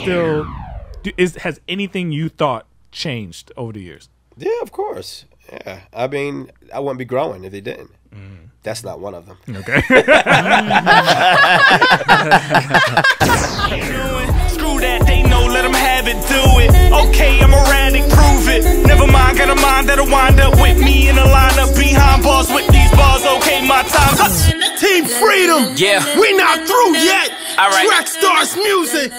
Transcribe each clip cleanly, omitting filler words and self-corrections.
still has anything you thought changed over the years? Yeah, of course. Yeah, I mean, I wouldn't be growing if they didn't. That's not one of them. Okay. Screw that, they know, let them have it, do it. Okay, I'm erratic, prove it. Never mind, got a mind that'll wind up with me in a lineup behind bars with these bars. Okay, my time's Team Freedom. Yeah. We not through yet. All right. Trackstarz Music.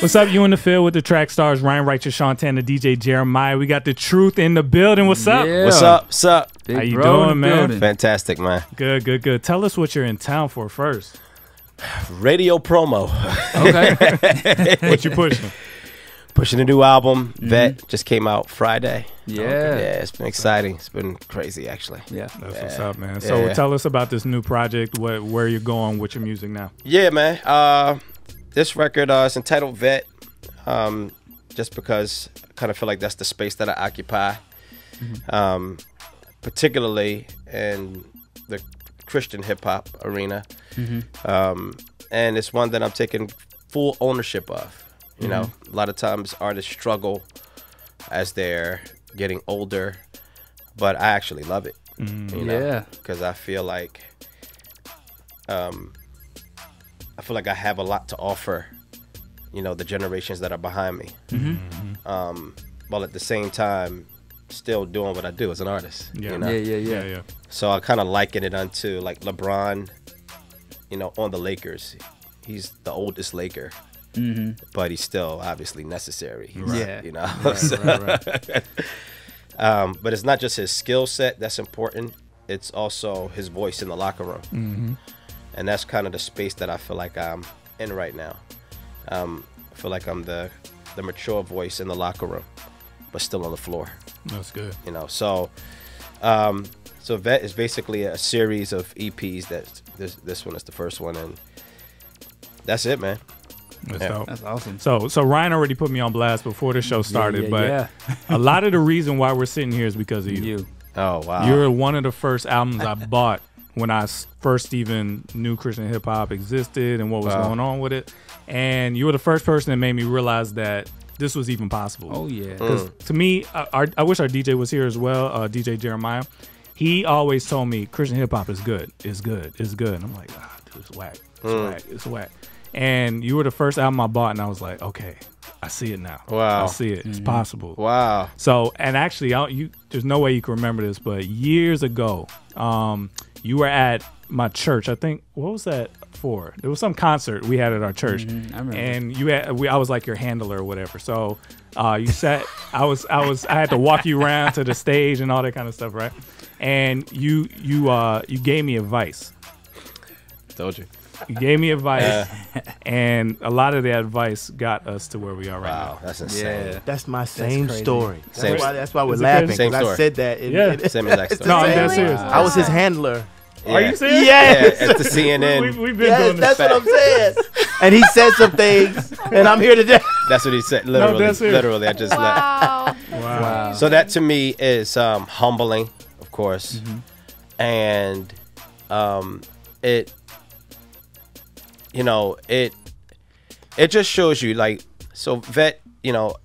What's up? You in the field with the Trackstarz, Ryan Righteous, Shantan, the DJ Jeremiah. We got the truth in the building. What's up? Yeah. What's up? What's up? Big How you bro in doing, the man? building. Fantastic, man. Good, good, good. Tell us what you're in town for first. Radio promo. Okay. What you pushing? Pushing a new album. Vet just came out Friday. Yeah. Yeah, it's been exciting. It's been crazy, actually. Yeah. That's what's up, man. So Yeah. tell us about this new project, where you're going with your music now. Yeah, man. This record is entitled Vet, just because I kind of feel like that's the space that I occupy, particularly in the Christian hip-hop arena. And it's one that I'm taking full ownership of. You know, a lot of times artists struggle as they're getting older, but I actually love it. You know, Yeah. because I feel like I have a lot to offer, you know, the generations that are behind me. While at the same time still doing what I do as an artist. Yeah. You know? Yeah. So I kind of liken it unto like LeBron, you know, on the Lakers. He's the oldest Laker, but he's still obviously necessary. He's, Yeah. you know. Right. But it's not just his skill set that's important. It's also his voice in the locker room. And that's kind of the space that I feel like I'm in right now. I feel like I'm the mature voice in the locker room, but still on the floor. That's good. You know, so Vet is basically a series of EPs. That this one is the first one, and that's it, man. That's Yeah. dope. That's awesome. So Ryan already put me on blast before the show started, but a lot of the reason why we're sitting here is because of you. Oh wow, You're one of the first albums I bought when I first even knew Christian hip hop existed and what was going on with it. And you were the first person that made me realize that this was even possible. Oh yeah. Because to me, I wish our DJ was here as well, DJ Jeremiah. He always told me Christian hip hop is good. It's good. It's good. And I'm like, dude, it's whack. It's whack. It's whack. And you were the first album I bought, and I was like, okay, I see it now. Wow. I see it. It's possible. wow. So, and actually, there's no way you can remember this, but years ago, you were at my church. I think, what was that for? There was some concert we had at our church, I remember. and I was like your handler or whatever. So, you sat. I had to walk you around to the stage and all that kind of stuff, right? And you gave me advice. Told you. You gave me advice, and a lot of the advice got us to where we are right Wow, that's insane. Yeah. That's my same crazy. story. Same- That's why we're Is it laughing. crazy? Same 'cause I story. said that. Yeah. Same exact story. now. No, I'm dead Really? serious. I was his handler. Are you serious? Yes. Yeah, at the CNN. We've been Yes, doing this. that's what I'm saying. And he said some things, and I'm here today. That's what he said. Literally, that's it. literally. I just left. Wow. Wow. So that to me is humbling, of course, and it, you know, it just shows you like, so Vet, you know,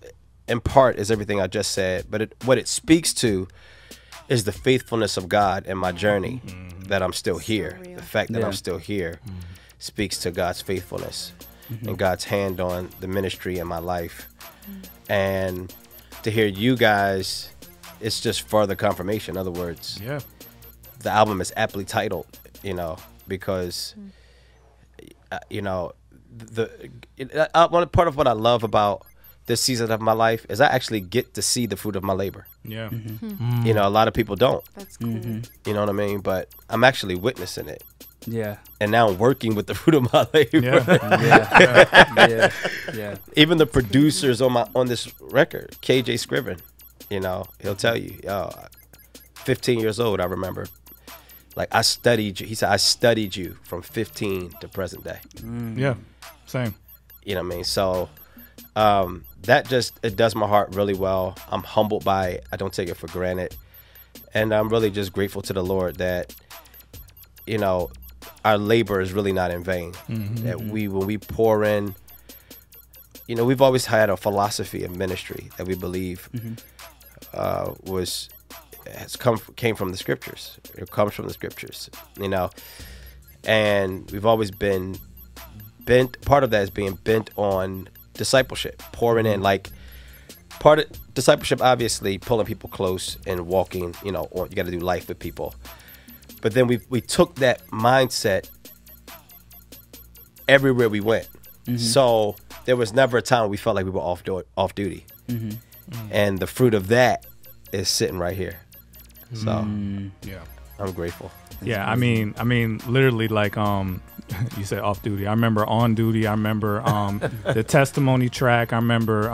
in part is everything I just said, but what it speaks to is the faithfulness of God in my journey, that I'm still here. real. The fact that Yeah. I'm still here speaks to God's faithfulness and God's hand on the ministry in my life. And to hear you guys, it's just further confirmation. In other words, Yeah. the album is aptly titled, you know, because, you know, one part of what I love about this season of my life is I actually get to see the fruit of my labor. Yeah. You know, a lot of people don't, That's cool. you know what I mean? But I'm actually witnessing it. Yeah. And now I'm working with the fruit of my labor. Yeah. Yeah. Even the producers on this record, KJ Scriven, you know, he'll tell you, 15 years old, I remember. Like, I studied you. He said, I studied you from 15 to present day. Yeah. Same. You know what I mean? So that just, it does my heart really well. I'm humbled by it. I don't take it for granted. And I'm really just grateful to the Lord that, you know, our labor is really not in vain. That when we pour in you know, we've always had a philosophy of ministry that we believe came from the scriptures. It comes from the scriptures, you know, and we've always been bent. Part of that is being bent on discipleship, pouring in, like part of discipleship, obviously pulling people close and walking, you know, you got to do life with people. But then we took that mindset everywhere we went. So there was never a time we felt like we were off duty. And the fruit of that is sitting right here. So Yeah. I'm grateful. Yeah, I mean, literally, like, you said off duty. I remember on duty. I remember the testimony track. I remember,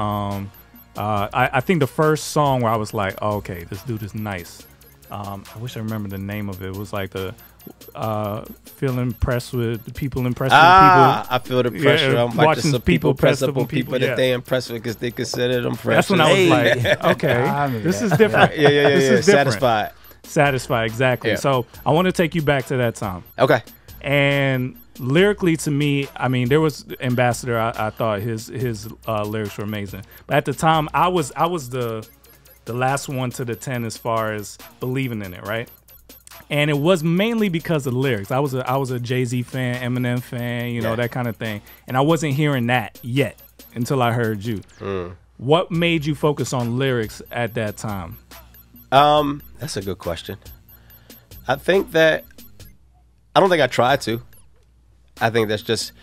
I think the first song where I was like, oh, okay, this dude is nice. I wish I remember the name of it. It was like the feel impressed with the people, impressed with people. I feel the pressure. Yeah, I'm watching watching some people press up on people that they impressed with because they consider them precious. That's when I was like, okay, this is different. Yeah. This is different. Satisfied, exactly. Yeah. So I want to take you back to that time. Okay. And lyrically, to me, I mean, there was Ambassador. I thought his lyrics were amazing. But at the time, I was the last one to the 10 as far as believing in it, right? And it was mainly because of the lyrics. I was a Jay-Z fan, Eminem fan, you know, that kind of thing. And I wasn't hearing that yet until I heard you. What made you focus on lyrics at that time? That's a good question. I think that I don't think I tried to. I think that's just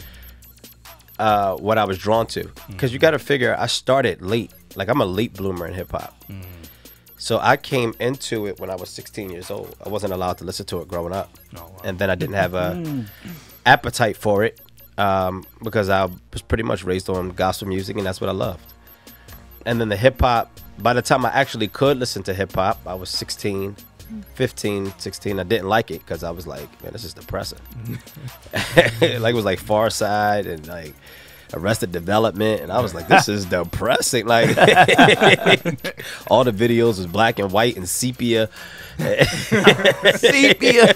what I was drawn to. Because you got to figure, I started late. Like, I'm a late bloomer in hip hop. So I came into it when I was 16 years old. I wasn't allowed to listen to it growing up. Oh, wow. And then I didn't have a appetite for it because I was pretty much raised on gospel music, and that's what I loved. And then the hip hop, by the time I actually could listen to hip hop, I was 16, 15, 16. I didn't like it because I was like, man, this is depressing. Like, it was like Far Side and like Arrested Development, and I was like, this is depressing. Like, all the videos was black and white and sepia. Sepia.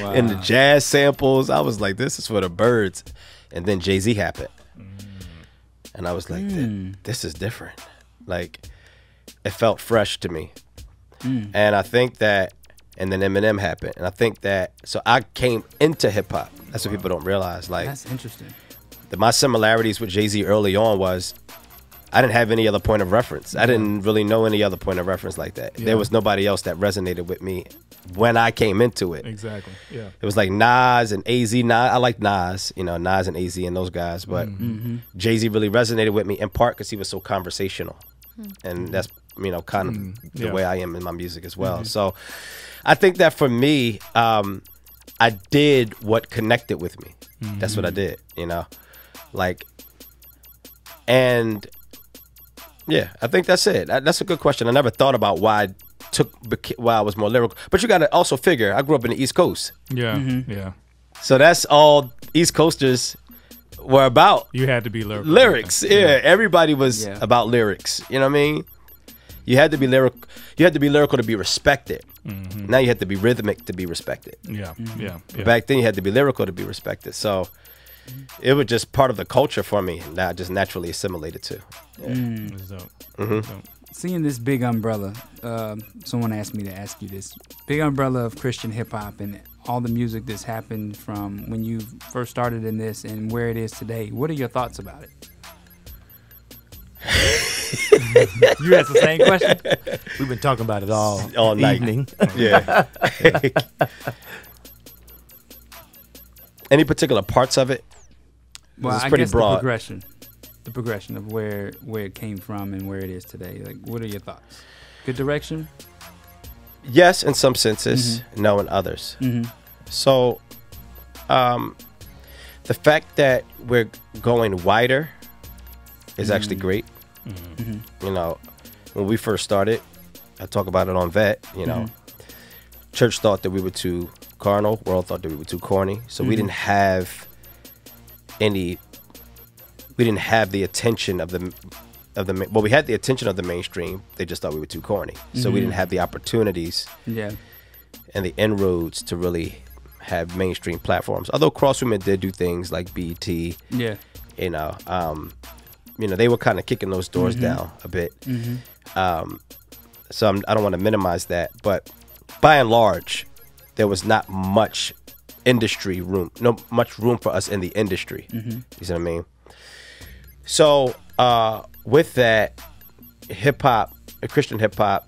Wow. And the jazz samples, I was like, this is for the birds. And then Jay-Z happened. And I was like, this is different. Like, it felt fresh to me. And I think that, and then Eminem happened. And I think that, so I came into hip hop. That's what people don't realize. Like, that's interesting. My similarities with Jay-Z early on was I didn't have any other point of reference. I didn't really know any other point of reference like that. There was nobody else that resonated with me when I came into it. Exactly. Yeah. It was like Nas and AZ. I like Nas, you know, Nas and AZ and those guys. But Jay-Z really resonated with me in part because he was so conversational. And that's, you know, kind of the way I am in my music as well. So I think that for me, I did what connected with me. That's what I did, you know, like, and yeah, I think that's it. That's a good question. I never thought about why I was more lyrical, but you got to also figure I grew up in the East Coast. Yeah. Yeah. So that's all East Coasters were about. You had to be lyrical. Lyrics. Yeah. Everybody was about lyrics. You know what I mean? You had to be lyrical. You had to be lyrical to be respected. Now you have to be rhythmic to be respected. Yeah. But back then you had to be lyrical to be respected. So it was just part of the culture for me that I just naturally assimilated to. Seeing this big umbrella, someone asked me to ask you this. Big umbrella of Christian hip hop and all the music that's happened from when you first started in this and where it is today. What are your thoughts about it? You asked the same question? We've been talking about it all night. Evening. Yeah. Any particular parts of it? Well, it's I pretty guess broad. the progression of where it came from and where it is today. Like, what are your thoughts? Good direction? Yes, in some senses. No, in others. So, the fact that we're going wider is actually great. You know, when we first started, I talk about it on Vet, you know, church thought that we were too carnal, world thought that we were too corny. So we didn't have the attention of the well, we had the attention of the mainstream. They just thought we were too corny. So we didn't have the opportunities and the inroads to really have mainstream platforms. Although Crosswomen did do things like BET, You know, they were kind of kicking those doors down a bit. So I don't want to minimize that, but by and large, there was not much industry room, much room for us in the industry. You see what I mean? So with that, hip hop, Christian hip hop,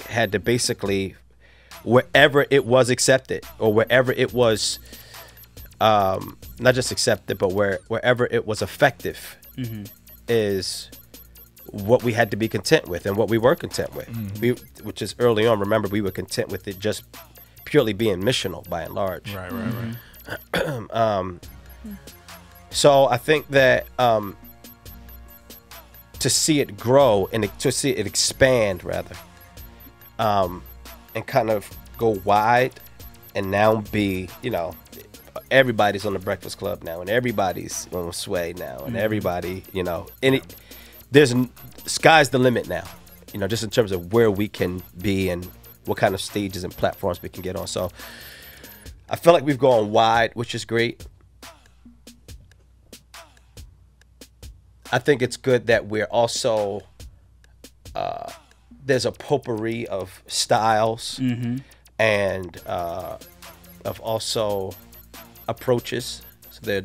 had to basically, wherever it was accepted or wherever it was not just accepted, but wherever it was effective, is what we had to be content with and what we were content with. Which is early on. Remember, we were content with it just purely being missional by and large. Right. So I think that to see it grow and to see it expand, rather, and kind of go wide, and now be, everybody's on the Breakfast Club now, and everybody's on Sway now, and everybody, there's sky's the limit now, just in terms of where we can be and what kind of stages and platforms we can get on. So I feel like we've gone wide, which is great. I think it's good that we're also there's a potpourri of styles and of also approaches. So they're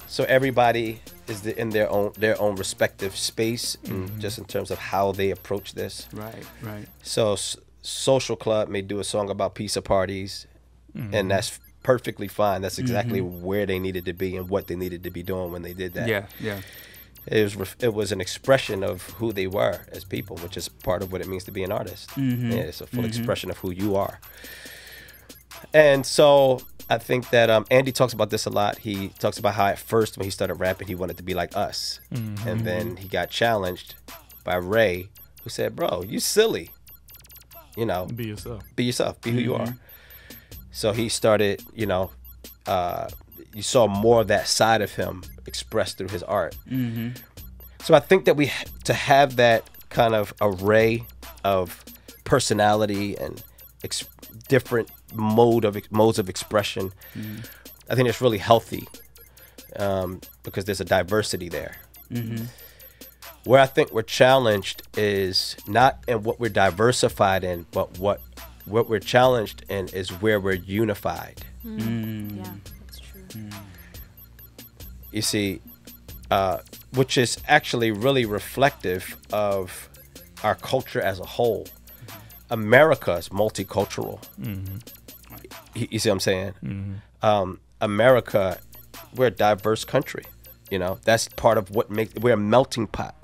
so everybody is in their own respective space, just in terms of how they approach this. Right. So Social Club may do a song about pizza parties, and that's perfectly fine. That's exactly where they needed to be and what they needed to be doing when they did that. Yeah. It was an expression of who they were as people, which is part of what it means to be an artist. Yeah, it's a full expression of who you are. And so I think that Andy talks about this a lot. He talks about how at first when he started rapping, he wanted to be like us. And then he got challenged by Ray, who said, bro, you silly. Be yourself. Be yourself. Be who you are. So he started, you saw more of that side of him expressed through his art. So I think that to have that kind of array of personality and different modes of expression, I think it's really healthy, because there's a diversity there. Where I think we're challenged is not in what we're diversified in, but what we're challenged in is where we're unified. Yeah, that's true. You see, which is actually really reflective of our culture as a whole. America is multicultural. You see what I'm saying? America, we're a diverse country. That's part of what we're a melting pot.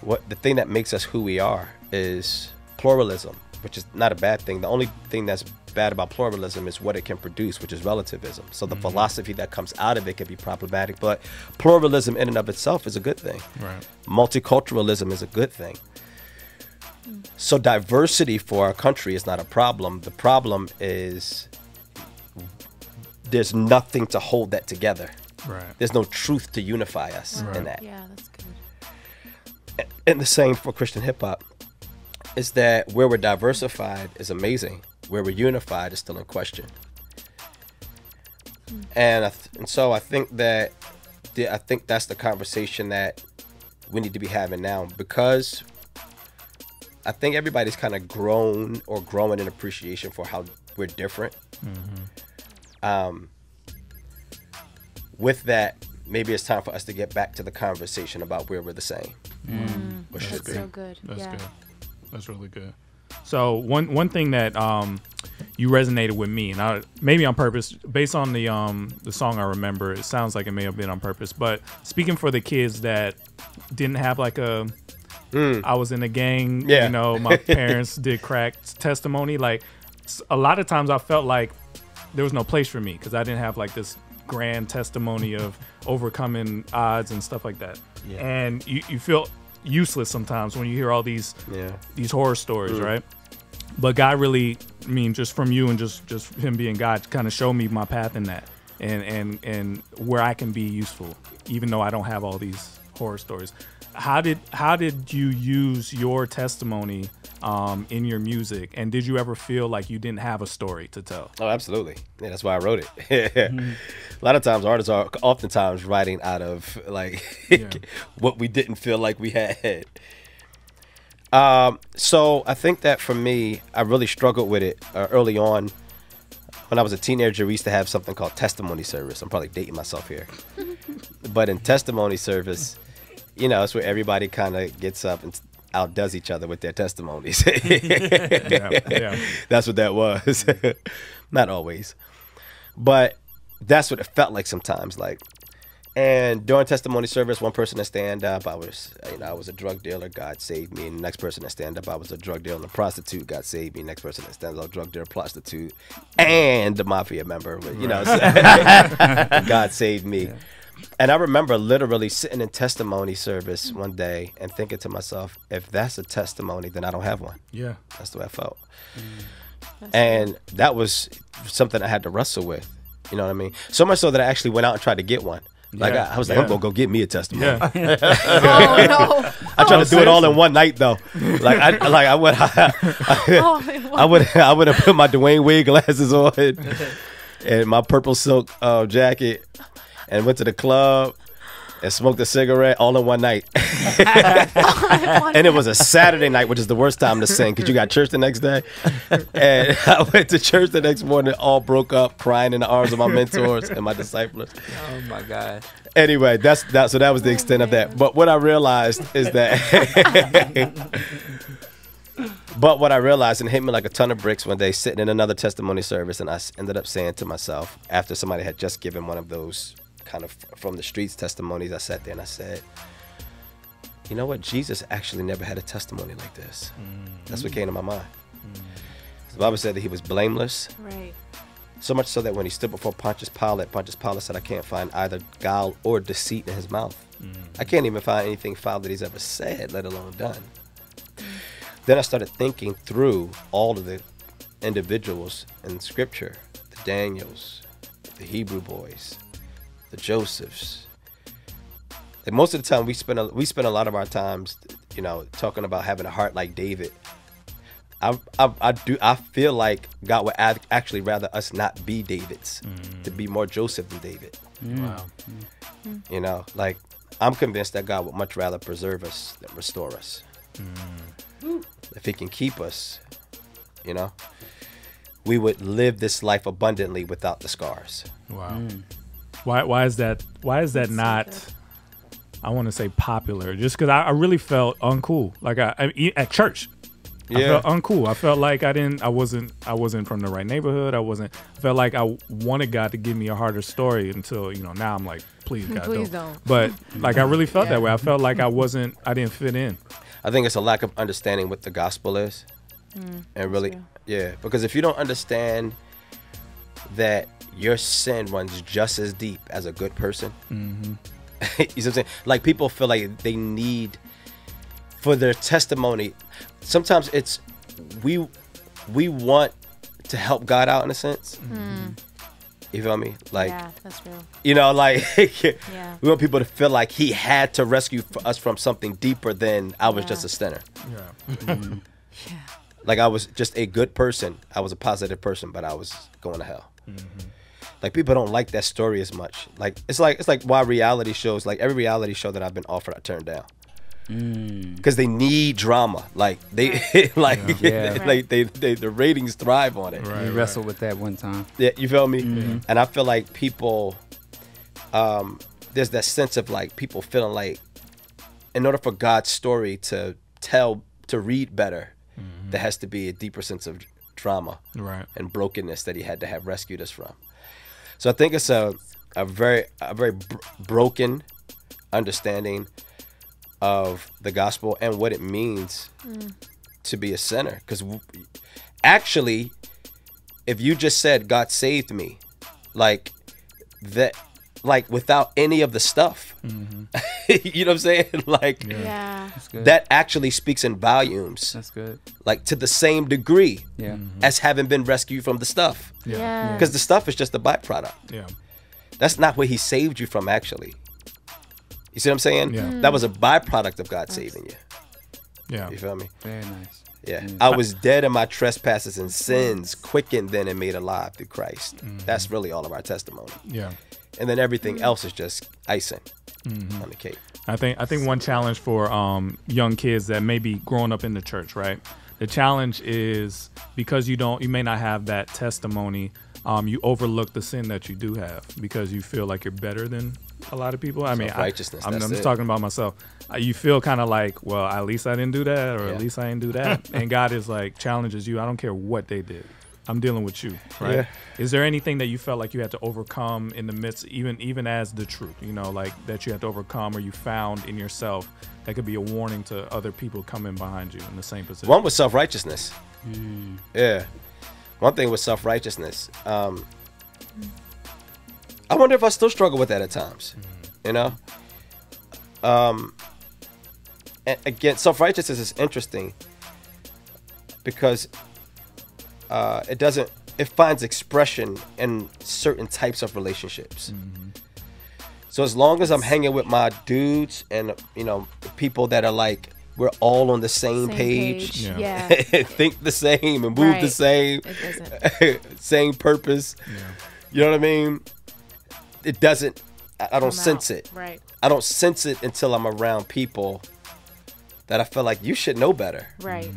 The thing that makes us who we are is pluralism, which is not a bad thing. The only thing that's bad about pluralism is what it can produce, which is relativism. So the philosophy that comes out of it can be problematic, but pluralism in and of itself is a good thing. Right. Multiculturalism is a good thing. So diversity for our country is not a problem. The problem is there's nothing to hold that together. Right. There's no truth to unify us in that. Yeah, that's good. And the same for Christian hip hop is that where we're diversified is amazing. Where we're unified is still in question. And so I think that that's the conversation that we need to be having now, because I think everybody's kind of growing in appreciation for how we're different. With that, maybe it's time for us to get back to the conversation about where we're the same. Which is That's so good. That's Yeah. good. That's really good. So one thing that you resonated with me, and maybe on purpose, based on the song I remember, it sounds like it may have been on purpose. But speaking for the kids that didn't have like I was in a gang, my parents did crack testimony. Like a lot of times I felt like there was no place for me because I didn't have like this grand testimony of overcoming odds and stuff like that. Yeah. And you feel useless sometimes when you hear all these horror stories, right? But God really, just from you and just him being God, kind of showed me my path in that and where I can be useful, even though I don't have all these horror stories. How did you use your testimony in your music, and did you ever feel like you didn't have a story to tell? Oh, absolutely. Yeah, that's why I wrote it. A lot of times artists are oftentimes writing out of like what we didn't feel like we had. So I think that for me, I really struggled with it early on. When I was a teenager, we used to have something called testimony service. I'm probably dating myself here. But in testimony service, you know, it's where everybody kind of gets up and outdoes each other with their testimonies. That's what that was. Not always. But that's what it felt like sometimes. Like, and during testimony service, one person to stand up, I was a drug dealer, God saved me. And the next person to stand up, I was a drug dealer and a prostitute, God saved me. Next person that stands up, drug dealer, prostitute, and the mafia member, you know, God saved me. Yeah. And I remember literally sitting in testimony service one day and thinking to myself, if that's a testimony, then I don't have one. Yeah. That's the way I felt. And that was something I had to wrestle with. You know what I mean? So much so that I actually went out and tried to get one. Like I was like, I'm gonna go get me a testimony. Oh no! I tried to do it all in one night though. Like I would have put my Dwayne Wade glasses on and my purple silk jacket and went to the club and smoked a cigarette all in one night. And it was a Saturday night, which is the worst time to sing because you got church the next day. And I went to church the next morning, all broke up, crying in the arms of my mentors and my disciples. Oh my God. Anyway, so that was the extent of that. But what I realized is that but what I realized, and it hit me like a ton of bricks one day sitting in another testimony service, and I ended up saying to myself, after somebody had just given one of those kind of from the streets testimonies, I sat there and I said, you know what? Jesus actually never had a testimony like this. That's what came to my mind. The Bible said that he was blameless. Right. So much so that when he stood before Pontius Pilate said, I can't find either guile or deceit in his mouth. I can't even find anything foul that he's ever said, let alone done. Then I started thinking through all of the individuals in Scripture, the Daniels, the Hebrew boys, the Josephs. And most of the time we spend a lot of our times, you know, talking about having a heart like David. I feel like God would actually rather us not be Davids, to be more Joseph than David. Wow. You know, like I'm convinced that God would much rather preserve us than restore us. If he can keep us, you know, we would live this life abundantly without the scars. Wow. Why is that? Why is that not? I want to say popular, just because I really felt uncool. Like I at church, I felt uncool. I felt like I wasn't from the right neighborhood. I felt like I wanted God to give me a harder story until, you know, now I'm like, please God, please don't. But like I really felt that way. I felt like I didn't fit in. I think it's a lack of understanding what the gospel is, and really, because if you don't understand that your sin runs just as deep as a good person. You know what I'm saying? Like people feel like they need for their testimony. Sometimes it's we want to help God out in a sense. You feel me? Like, yeah, that's real. You know, like we want people to feel like he had to rescue us from something deeper than I was just a sinner. Like I was just a good person. I was a positive person, but I was going to hell. Like people don't like that story as much. Like it's like why reality shows, like every reality show that I've been offered, I turned down. Because they need drama. Like they the ratings thrive on it. We wrestled with that one time. Yeah, you feel me? And I feel like people there's that sense of like people feeling like in order for God's story to read better, there has to be a deeper sense of drama and brokenness that he had to have rescued us from. So I think it's a very broken understanding of the gospel and what it means to be a sinner. Because actually, if you just said God saved me, like that, like without any of the stuff, you know what I'm saying? Like that actually speaks in volumes. That's good. Like to the same degree as having been rescued from the stuff. Because the stuff is just a byproduct. That's not what he saved you from actually. You see what I'm saying? Yeah. That was a byproduct of God saving you. Yeah. You feel me? Very nice. Yeah. I was dead in my trespasses and sins, quickened then and made alive through Christ. That's really all of our testimony. Yeah. And then everything else is just icing on the cake. I think one challenge for young kids that may be growing up in the church, right? The challenge is because you may not have that testimony. You overlook the sin that you do have because you feel like you're better than a lot of people. I mean, Self-righteousness, I'm that's just it. talking about myself. You feel kind of like, well, at least I didn't do that, or Yeah. at least I didn't do that. And God is like, challenges you. I don't care what they did. I'm dealing with you, right? Yeah. Is there anything that you felt like you had to overcome in the midst, even as the truth, like that you had to overcome or you found in yourself that could be a warning to other people coming behind you in the same position? One was self-righteousness. Yeah. One thing was self-righteousness. I wonder if I still struggle with that at times. You know? And again, self-righteousness is interesting because it finds expression in certain types of relationships. So as long as I'm hanging with my dudes and people that are like, we're all on the same page. Yeah. Think the same and move the Right. same. It doesn't. Same purpose. You know what I mean? It doesn't. I don't come sense out. it. Right. I don't sense it until I'm around people that I feel like you should know better. Right.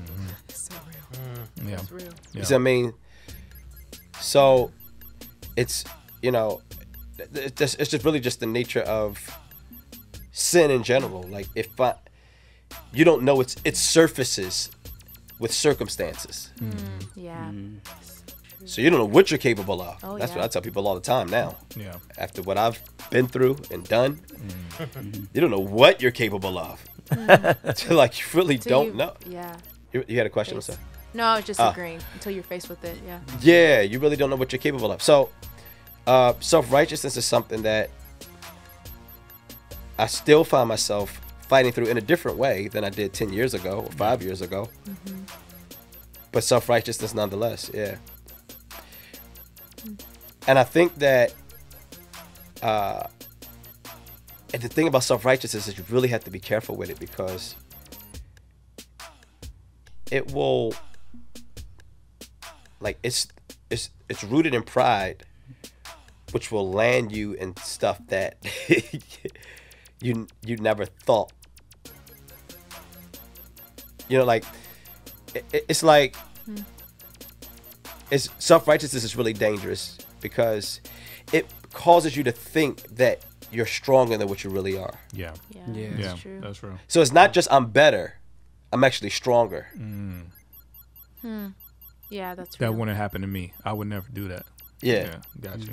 It's so real. Yeah. It's real. You see what I mean? So it's it's just really just the nature of sin in general. Like you don't know it surfaces with circumstances. Yeah. So you don't know what you're capable of. Oh, That's yeah. what I tell people all the time now. Yeah. After what I've been through and done, you don't know what you're capable of. Like you really don't know. Yeah. You had a question, Face. sir? No, I was just agreeing until you're faced with it. Yeah. Yeah, you really don't know what you're capable of. So, self-righteousness is something that I still find myself fighting through in a different way than I did 10 years ago or 5 years ago. But self-righteousness nonetheless, yeah. And I think that and the thing about self-righteousness is you really have to be careful with it because it will, like, it's rooted in pride, which will land you in stuff that you never thought. Like it's like it's self-righteousness is really dangerous because it causes you to think that you're stronger than what you really are. Yeah. Yeah. Yeah. That's Yeah. true. That's real. So it's not just I'm better, I'm actually stronger. Yeah, that's That real. wouldn't happen to me. I would never do that. Yeah. Gotcha.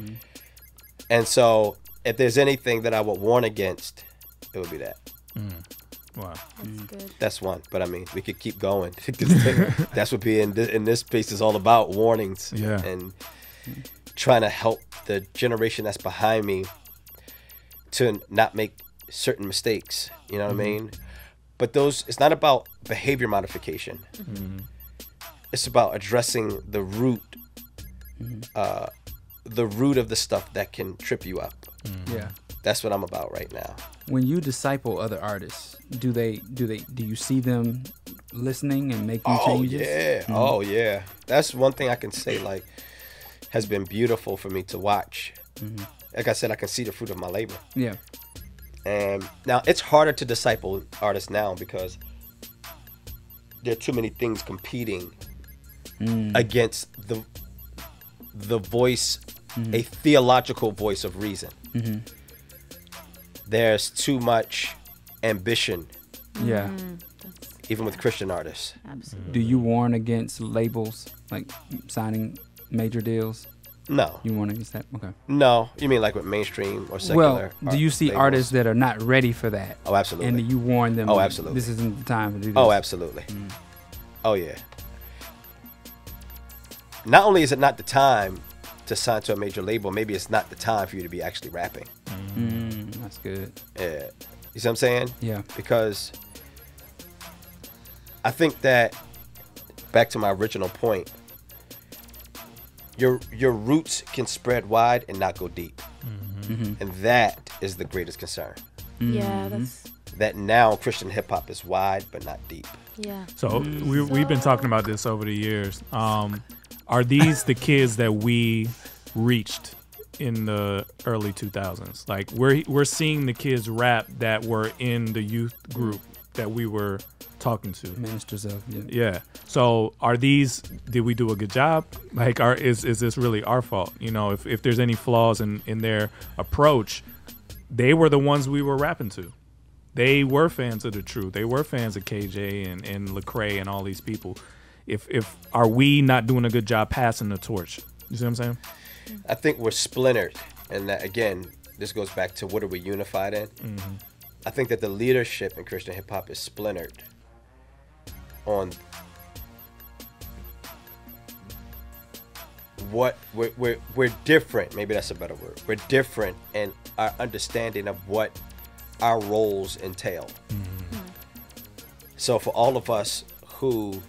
And so if there's anything that I would warn against, it would be that. Wow. That's good. That's one. But I mean, we could keep going. That's what being in this space is all about, warnings. Yeah. And trying to help the generation that's behind me to not make certain mistakes. You know what I mean? But it's not about behavior modification. It's about addressing the root of the stuff that can trip you up. Yeah. That's what I'm about right now. When you disciple other artists, do you see them listening and making changes? Yeah. Oh yeah. That's one thing I can say like has been beautiful for me to watch. Like I said, I can see the fruit of my labor. Yeah. And now it's harder to disciple artists now because there are too many things competing against the voice, a theological voice of reason. There's too much ambition, Yeah. even with Christian artists. Absolutely. Do you warn against labels like signing major deals? No, You warn against that? Okay. no. You mean like with mainstream or secular? Well, do you see labels? artists that are not ready for that? Oh, absolutely. And you warn them? Oh, like, absolutely. This isn't the time to do this. Oh, absolutely. Oh, yeah. Not only is it not the time to sign to a major label, maybe it's not the time for you to be actually rapping. That's good. Yeah. You see what I'm saying? Yeah. Because I think that, back to my original point, your roots can spread wide and not go deep. And that is the greatest concern. Yeah, that's That now Christian hip hop is wide but not deep. yeah. So we've been talking about this over the years. Are these the kids that we reached in the early 2000s? Like we're seeing the kids rap that were in the youth group that we were talking to. Ministers of Yeah. So did we do a good job? Like is this really our fault? You know, if there's any flaws in their approach, they were the ones we were rapping to. They were fans of the truth. They were fans of KJ and Lecrae and all these people. If are we not doing a good job passing the torch? You see what I'm saying? I think we're splintered, and that, again, this goes back to what are we unified in. I think that the leadership in Christian hip hop is splintered on what we're different. Maybe that's a better word. We're different in our understanding of what our roles entail. So for all of us who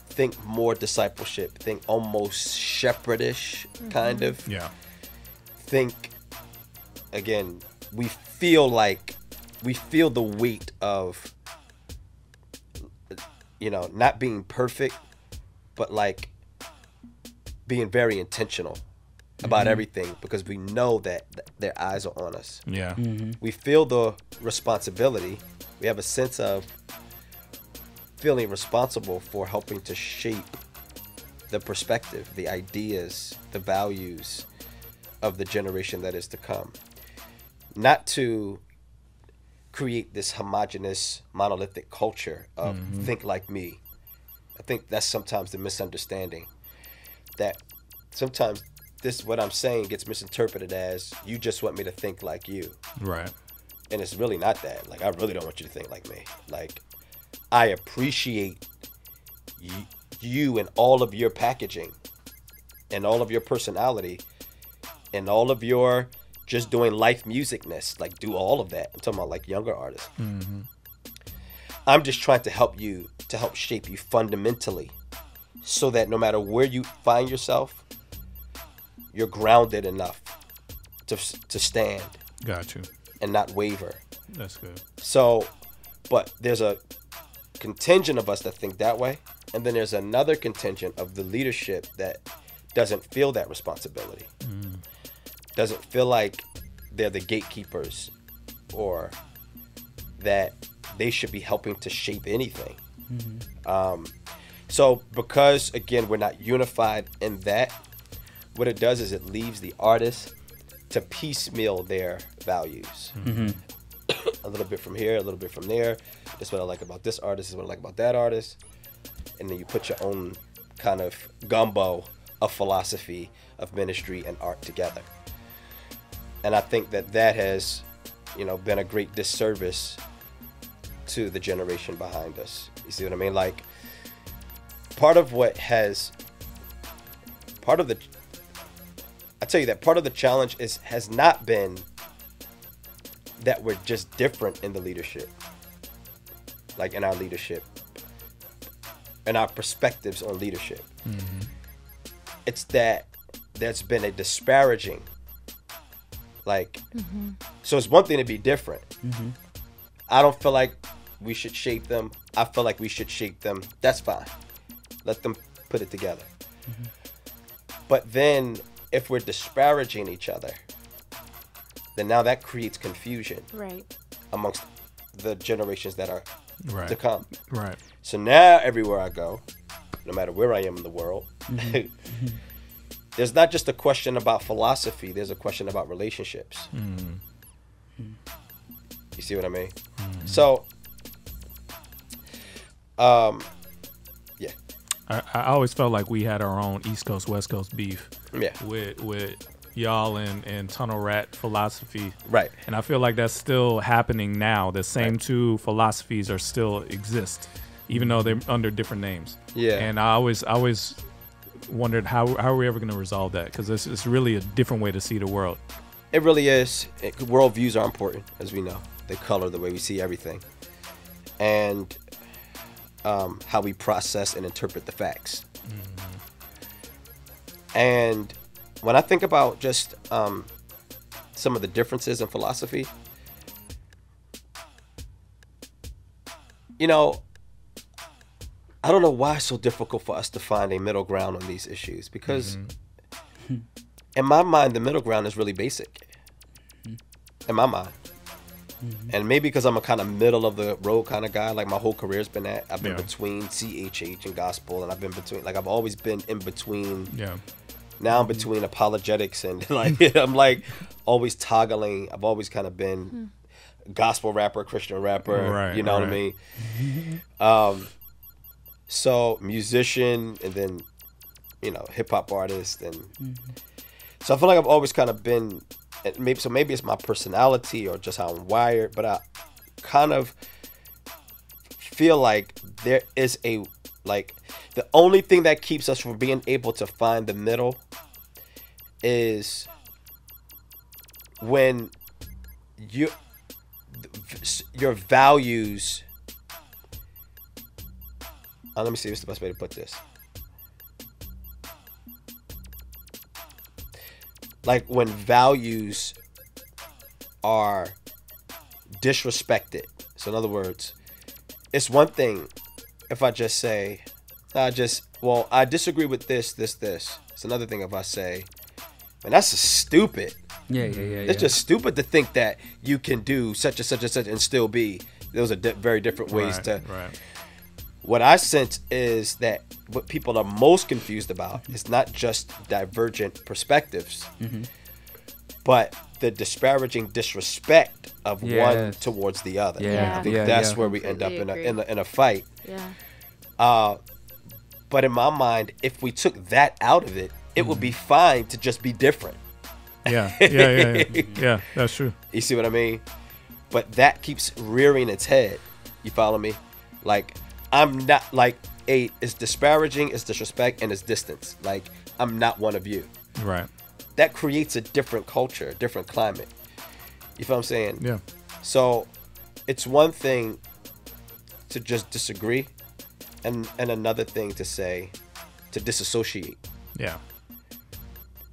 think more discipleship, think almost shepherdish kind of, think, again, we feel the weight of, you know, not being perfect, but like being very intentional about everything, because we know that their eyes are on us. Yeah. We feel the responsibility. We have a sense of feeling responsible for helping to shape the perspective, the ideas, the values of the generation that is to come. Not to create this homogenous, monolithic culture of think like me. I think that's sometimes the misunderstanding. That sometimes this, what I'm saying, gets misinterpreted as you just want me to think like you. Right. And it's really not that. Like, I really don't want you to think like me. Like, I appreciate you and all of your packaging and all of your personality and all of your just doing life musicness. Like, do all of that. I'm talking about like younger artists. I'm just trying to help you, to help shape you fundamentally, so that no matter where you find yourself, you're grounded enough to stand. Got you. And not waver. That's good. So, but there's a contingent of us that think that way, and then there's another contingent of the leadership that doesn't feel that responsibility. Doesn't feel like they're the gatekeepers, or that they should be helping to shape anything. So because, again, we're not unified in that, what it does is it leaves the artist to piecemeal their values. A little bit from here, a little bit from there. This is what I like about this artist, this is what I like about that artist. And then you put your own kind of gumbo of philosophy, of ministry and art together. And I think that that has, you know, been a great disservice to the generation behind us. You see what I mean? Like, part of the challenge has not been that we're just different in the leadership, like in our leadership and our perspectives on leadership. It's that there's been a disparaging, like, so it's one thing to be different. I don't feel like we should shape them. I feel like we should shape them. That's fine. Let them put it together. But then if we're disparaging each other, then now that creates confusion amongst the generations that are to come. Right. So now everywhere I go, no matter where I am in the world, there's not just a question about philosophy, there's a question about relationships. You see what I mean? So, yeah. I always felt like we had our own East Coast, West Coast beef. Yeah. With y'all and Tunnel Rat philosophy. Right. And I feel like that's still happening now. The same two philosophies are still exist, even though they're under different names. Yeah. And I always wondered how are we ever going to resolve that? Because it's really a different way to see the world. It really is. Worldviews are important, as we know. They color the way we see everything. And how we process and interpret the facts. And when I think about just some of the differences in philosophy, you know, I don't know why it's so difficult for us to find a middle ground on these issues, because in my mind, the middle ground is really basic. In my mind. And maybe because I'm a kind of middle of the road kind of guy, like my whole career's been at. I've been between CHH and gospel, and I've been between, like I've always been in between. Yeah. Now I'm between apologetics and like I'm like always toggling. I've always kind of been gospel rapper, Christian rapper. Right, you know what I mean? So musician, and then, you know, hip hop artist, and so I feel like I've always kind of been. Maybe it's my personality or just how I'm wired, but I kind of feel like there is a, like, the only thing that keeps us from being able to find the middle is when your values, let me see what's the best way to put this. Like when values are disrespected. So in other words, it's one thing if I just say, I disagree with this. It's another thing if I say, man, that's just stupid. Yeah. It's just stupid to think that you can do such and such and such and still be. Those are very different ways to. Right. What I sense is that what people are most confused about is not just divergent perspectives, but the disparaging disrespect of one towards the other. I think that's where we end up in a fight. But in my mind, if we took that out of it, it would be fine to just be different. Yeah, that's true. You see what I mean? But that keeps rearing its head. You follow me? Like, I'm not, like, it's disparaging, it's disrespect, and it's distance. Like, I'm not one of you. Right. That creates a different culture, a different climate. You feel what I'm saying? Yeah. So it's one thing to just disagree, and another thing to say, to disassociate. Yeah.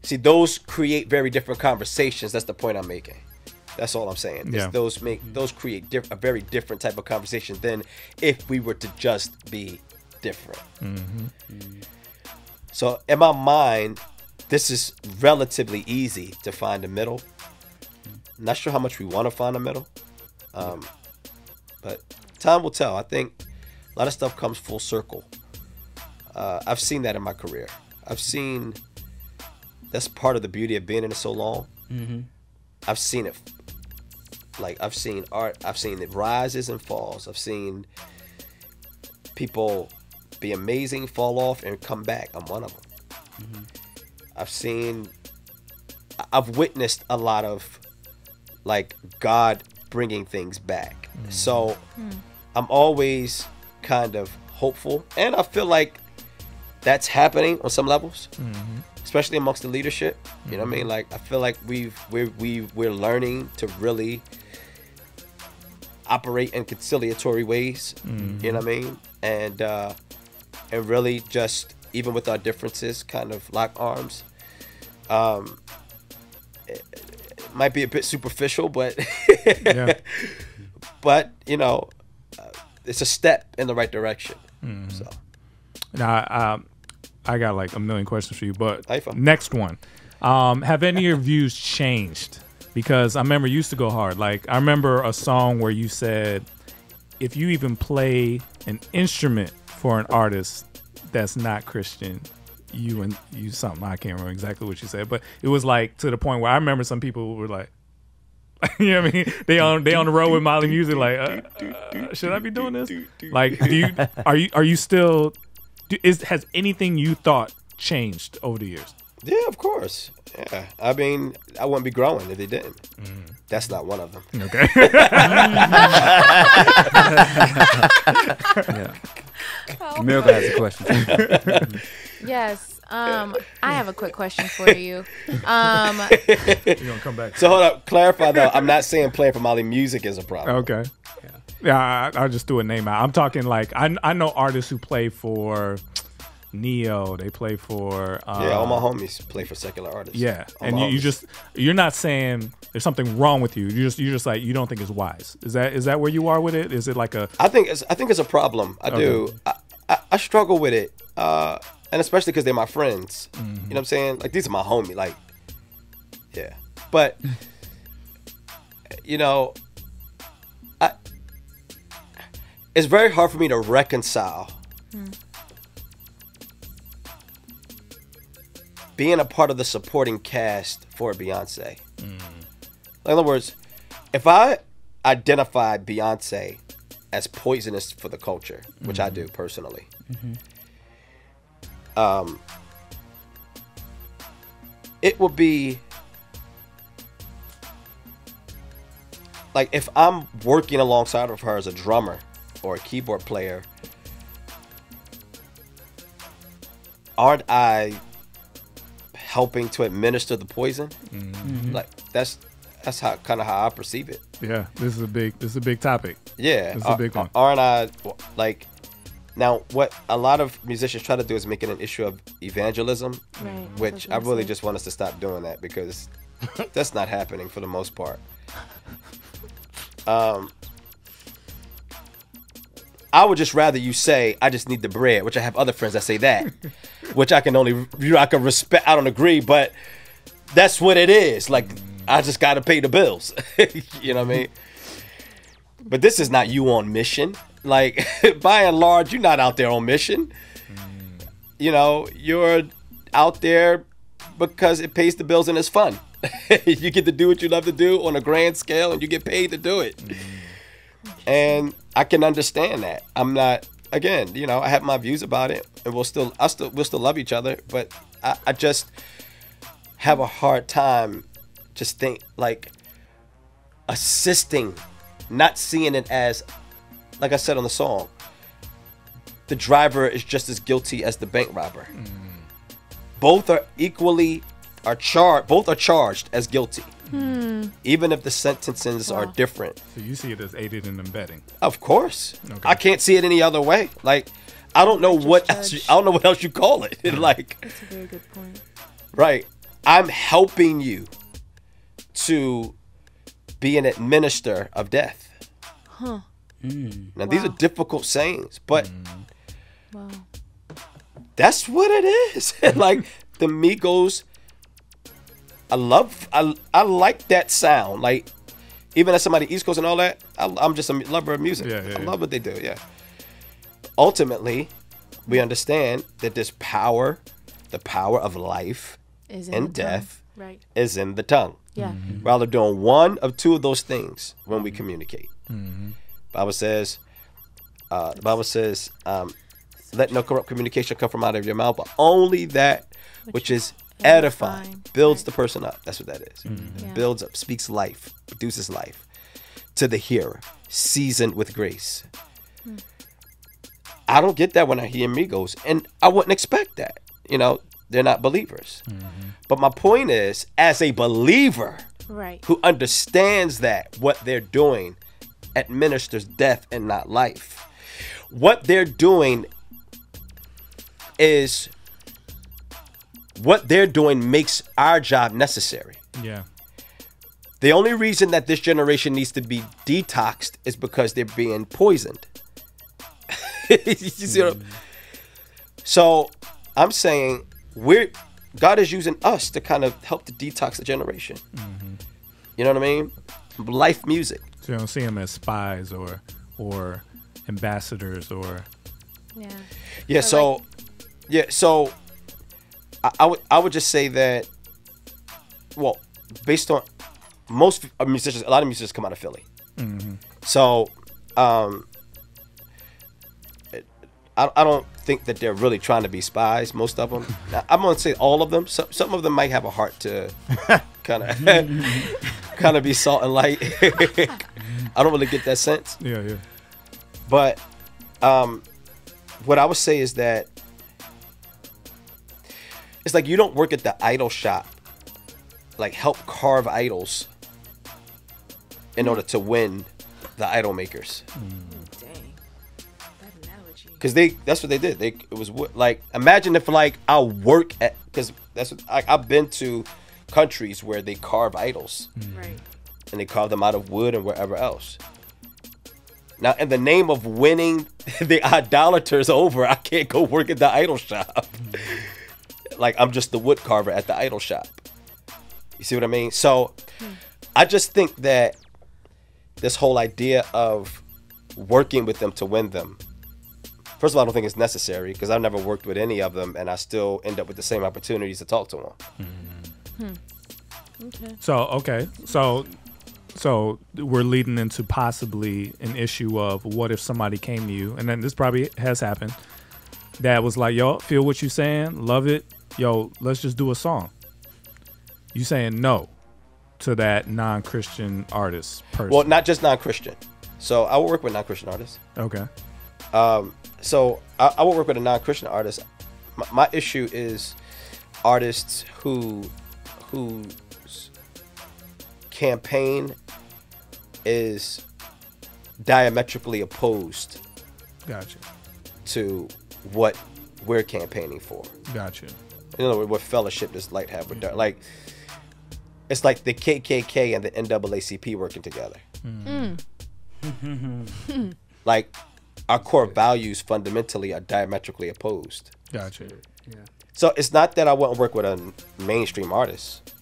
See, those create very different conversations. That's the point I'm making. That's all I'm saying. Yeah. Those create a very different type of conversation than if we were to just be different. So in my mind, this is relatively easy to find a middle. Not sure how much we want to find a middle, but time will tell. I think a lot of stuff comes full circle. I've seen that in my career. That's part of the beauty of being in it so long. I've seen it. Like, I've seen art, I've seen it rises and falls. I've seen people be amazing, fall off, and come back. I'm one of them. I've witnessed a lot of, like, God bringing things back. So I'm always kind of hopeful, and I feel like that's happening on some levels, especially amongst the leadership. You know what I mean? Like, I feel like we're learning to really operate in conciliatory ways. You know what I mean? And really just, even with our differences, kind of lock arms. It might be a bit superficial, but but you know, it's a step in the right direction. So now I got like a million questions for you, but next one, have any of your views changed? Because I remember you used to go hard. Like, I remember a song where you said, if you even play an instrument for an artist that's not Christian, you something. I can't remember exactly what you said, but it was like to the point where I remember some people were like, you know what I mean? They on the road with Molly Music, like, should I be doing this? Like, are you still? Has anything you thought changed over the years? Yeah, of course. Yeah, I mean, I wouldn't be growing if they didn't. That's not one of them. Okay. Miracle has a question. Yes. I have a quick question for you. You're gonna come back. So hold up, clarify though. I'm not saying playing for Molly Music is a problem. Okay. Yeah, I'll just do a name out. I'm talking like I know artists who play for Neo. They play for all my homies play for secular artists. Yeah, All and my you homies. just you're not saying there's something wrong with you. You're just like you don't think it's wise. Is that where you are with it? Is it like a? I think it's a problem. I do. I struggle with it, and especially because they're my friends. You know what I'm saying? Like these are my homie. Like, yeah. But you know, it's very hard for me to reconcile being a part of the supporting cast for Beyonce. In other words, if I identified Beyonce as poisonous for the culture, which I do personally, it would be like if I'm working alongside of her as a drummer or a keyboard player, aren't I helping to administer the poison? Like that's how I perceive it. Yeah, this is a big topic. Yeah, This is a big one. Aren't I like? Now, what a lot of musicians try to do is make it an issue of evangelism, Right. which I really just want us to stop doing that because that's not happening for the most part. I would just rather you say, I just need the bread, which I have other friends that say that, which I can respect. I don't agree, but that's what it is. Like, I just got to pay the bills. You know what I mean? But this is not you on mission. Like, by and large, you're not out there on mission. You know, you're out there because it pays the bills and it's fun. You get to do what you love to do on a grand scale and you get paid to do it. And I can understand that. I'm not, again, you know, I have my views about it and we'll still love each other, but I just have a hard time just assisting, not seeing it as, like I said on the song, the driver is just as guilty as the bank robber. Both are charged as guilty, even if the sentences are different. So you see it as aided and abetting. Of course, Okay. I can't see it any other way. Like, I don't know what else you call it. Like, That's a very good point. right, I'm helping you to be an administrator of death. Now these are difficult sayings, but Wow. that's what it is. Like the Migos, I like that sound. Like even as somebody East Coast and all that, I'm just a lover of music. I love what they do. Yeah. Ultimately, we understand that this power, the power of life Is in and the death, tongue. Right. is in the tongue. Yeah. Rather doing one of two of those things when we communicate. Bible says, let no corrupt communication come from out of your mouth, but only that which is edifying, builds the person up. That's what that is. Yeah. Builds up, speaks life, produces life to the hearer, seasoned with grace. I don't get that when I hear Migos, and I wouldn't expect that. You know, they're not believers. But my point is, as a believer Right. who understands that what they're doing administers death and not life, what they're doing makes our job necessary. Yeah. The only reason that this generation needs to be detoxed is because they're being poisoned. You see what So I'm saying God is using us to kind of help to detox the generation. You know what I mean? Life music. So you don't see them as spies or ambassadors or. Yeah. Yeah. So, So I would just say that. Well, based on most musicians, a lot of musicians come out of Philly. So I don't think that they're really trying to be spies. Most of them. Now, I'm gonna say all of them. Some of them might have a heart to kind of be salt and light. I don't really get that sense. Yeah. But what I would say is that it's like you don't work at the idol shop, like help carve idols in order to win the idol makers. Dang. That analogy. Because that's what they did. It was like, imagine if like I work at, because that's what I've been to countries where they carve idols, Right. and they carve them out of wood and wherever else. Now, in the name of winning the idolaters over, I can't go work at the idol shop. Like, I'm just the wood carver at the idol shop. You see what I mean? So I just think that this whole idea of working with them to win them, first of all, I don't think it's necessary, because I've never worked with any of them, and I still end up with the same opportunities to talk to them. Okay. So we're leading into possibly an issue of what if somebody came to you, and then this probably has happened, that was like, yo, feel what you saying, love it, yo, let's just do a song. You saying no to that non-Christian artist person? Well, not just non-Christian. So I will work with non-Christian artists. Okay. So I will work with a non-Christian artist. My issue is artists whose campaign is diametrically opposed Gotcha. to what we're campaigning for. Gotcha. You know, what fellowship does light have with dark? Like, it's like the KKK and the NAACP working together. Like, our core values fundamentally are diametrically opposed. Gotcha. Yeah. So it's not that I wouldn't work with a mainstream artist.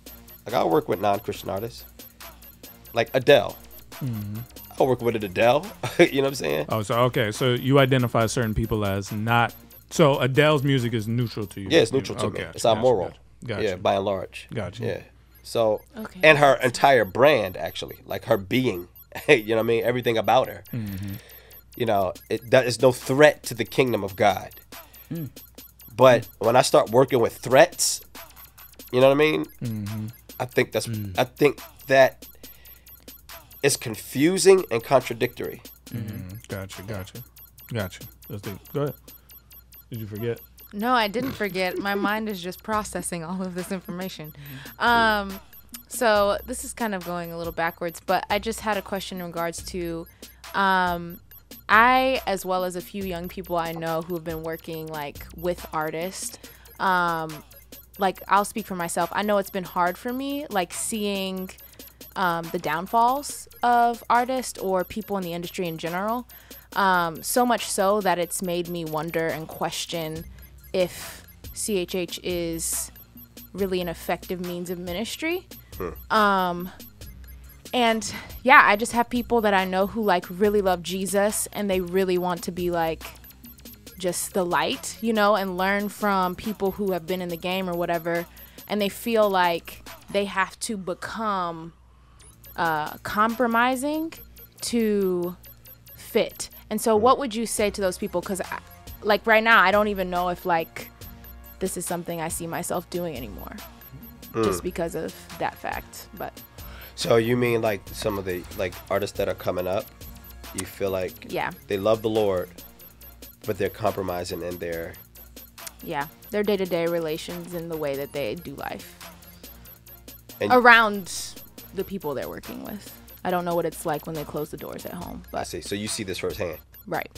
Like, I'll work with non-Christian artists. Like Adele. I'll work with an Adele. You know what I'm saying? Oh, so okay. So you identify certain people as not. So Adele's music is neutral to you. Yeah, it's neutral to me. Okay, It's amoral. Gotcha. Yeah, by and large. Gotcha. Yeah. So, Okay. and her entire brand, actually, like her being, you know what I mean? Everything about her. You know, that is no threat to the kingdom of God. But when I start working with threats, you know what I mean? I think that it's confusing and contradictory. Gotcha. Let's do. Go ahead. Did you forget? No, I didn't forget. My mind is just processing all of this information. So this is kind of going a little backwards, but I just had a question in regards to I, as well as a few young people I know who have been working like with artists, like I'll speak for myself. I know it's been hard for me, like seeing the downfalls of artists or people in the industry in general. So much so that it's made me wonder and question if CHH is really an effective means of ministry. And yeah, I just have people that I know who like really love Jesus and they really want to be like just the light, you know, and learn from people who have been in the game or whatever. And they feel like they have to become compromising to fit. And so what would you say to those people? Because like right now, I don't even know if like this is something I see myself doing anymore just because of that fact. But So you mean like some of the like artists that are coming up, you feel like yeah, they love the Lord, but they're compromising in their their day-to-day relations and the way that they do life And- around the people they're working with. I don't know what it's like when they close the doors at home, I but see. So you see this firsthand. right.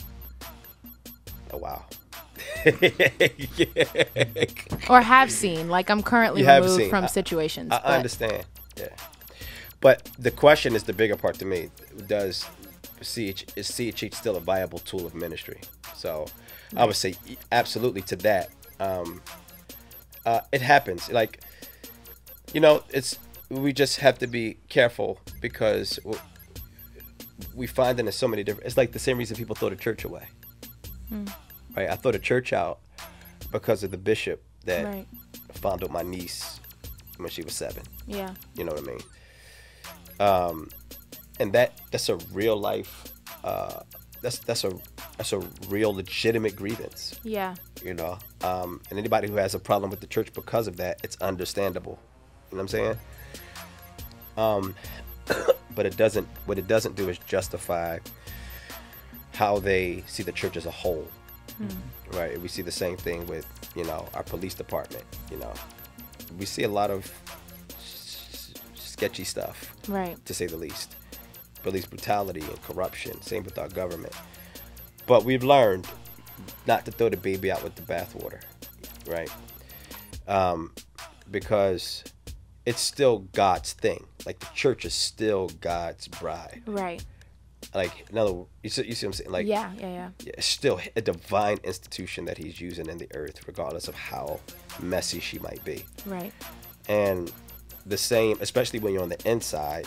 Oh wow. Or have seen, like I'm currently You have removed seen. from situations. I but understand. Yeah. But the question is the bigger part to me. Is CHH still a viable tool of ministry? So I would say absolutely to that. It happens. Like, you know, we just have to be careful because we find that in so many different, it's like the same reason people throw the church away. Right? I throw the church out because of the bishop that Right. fondled my niece when she was 7. Yeah. You know what I mean? And that's a real life. That's a real legitimate grievance. Yeah. You know, and anybody who has a problem with the church because of that, it's understandable. You know what I'm saying? But it doesn't. What it doesn't do is justify how they see the church as a whole. Right? We see the same thing with, you know, our police department. You know, we see a lot of sketchy stuff, Right. to say the least. Police brutality and corruption. Same with our government. But we've learned not to throw the baby out with the bathwater, right? Because it's still God's thing. Like the church is still God's bride. Right. Like, in other words, you see what I'm saying? Like, Yeah. it's still a divine institution that he's using in the earth, regardless of how messy she might be. Right. And the same, especially when you're on the inside,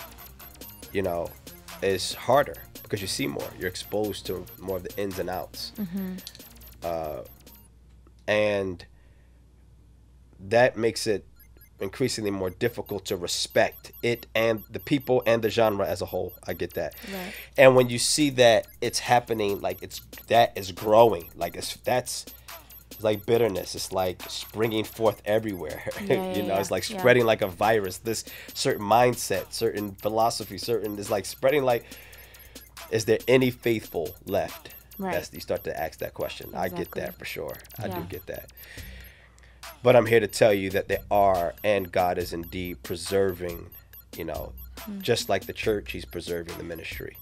you know, is harder because you see more. You're exposed to more of the ins and outs. And that makes it increasingly more difficult to respect it and the people and the genre as a whole. I get that. Right. And when you see that it's happening, like that is growing, like it's like bitterness. It's like springing forth everywhere. It's like spreading like a virus. This certain mindset, certain philosophy, it's like spreading. Like, is there any faithful left? Right. You start to ask that question. Exactly. I get that for sure. I do Yeah. get that. But I'm here to tell you that there are, and God is indeed preserving, you know, just like the church, he's preserving the ministry.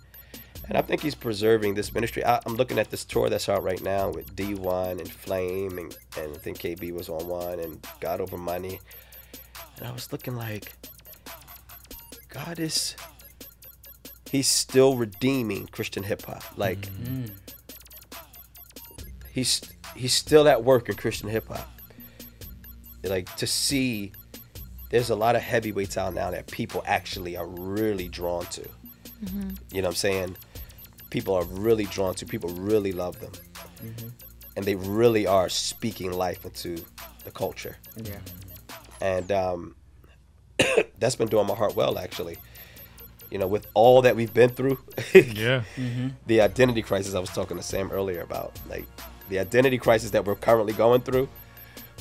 And I think he's preserving this ministry. I'm looking at this tour that's out right now with D1 and Flame, and I think KB was on one, and God Over Money. And I was looking like, he's still redeeming Christian hip hop. Like, he's still at work in Christian hip hop. Like, to see, there's a lot of heavyweights out now that people actually are really drawn to. You know what I'm saying? People are really drawn to. People really love them. And they really are speaking life into the culture. Yeah. And that's been doing my heart well, actually. You know, with all that we've been through. Yeah. The identity crisis I was talking to Sam earlier about. Like, the identity crisis that we're currently going through.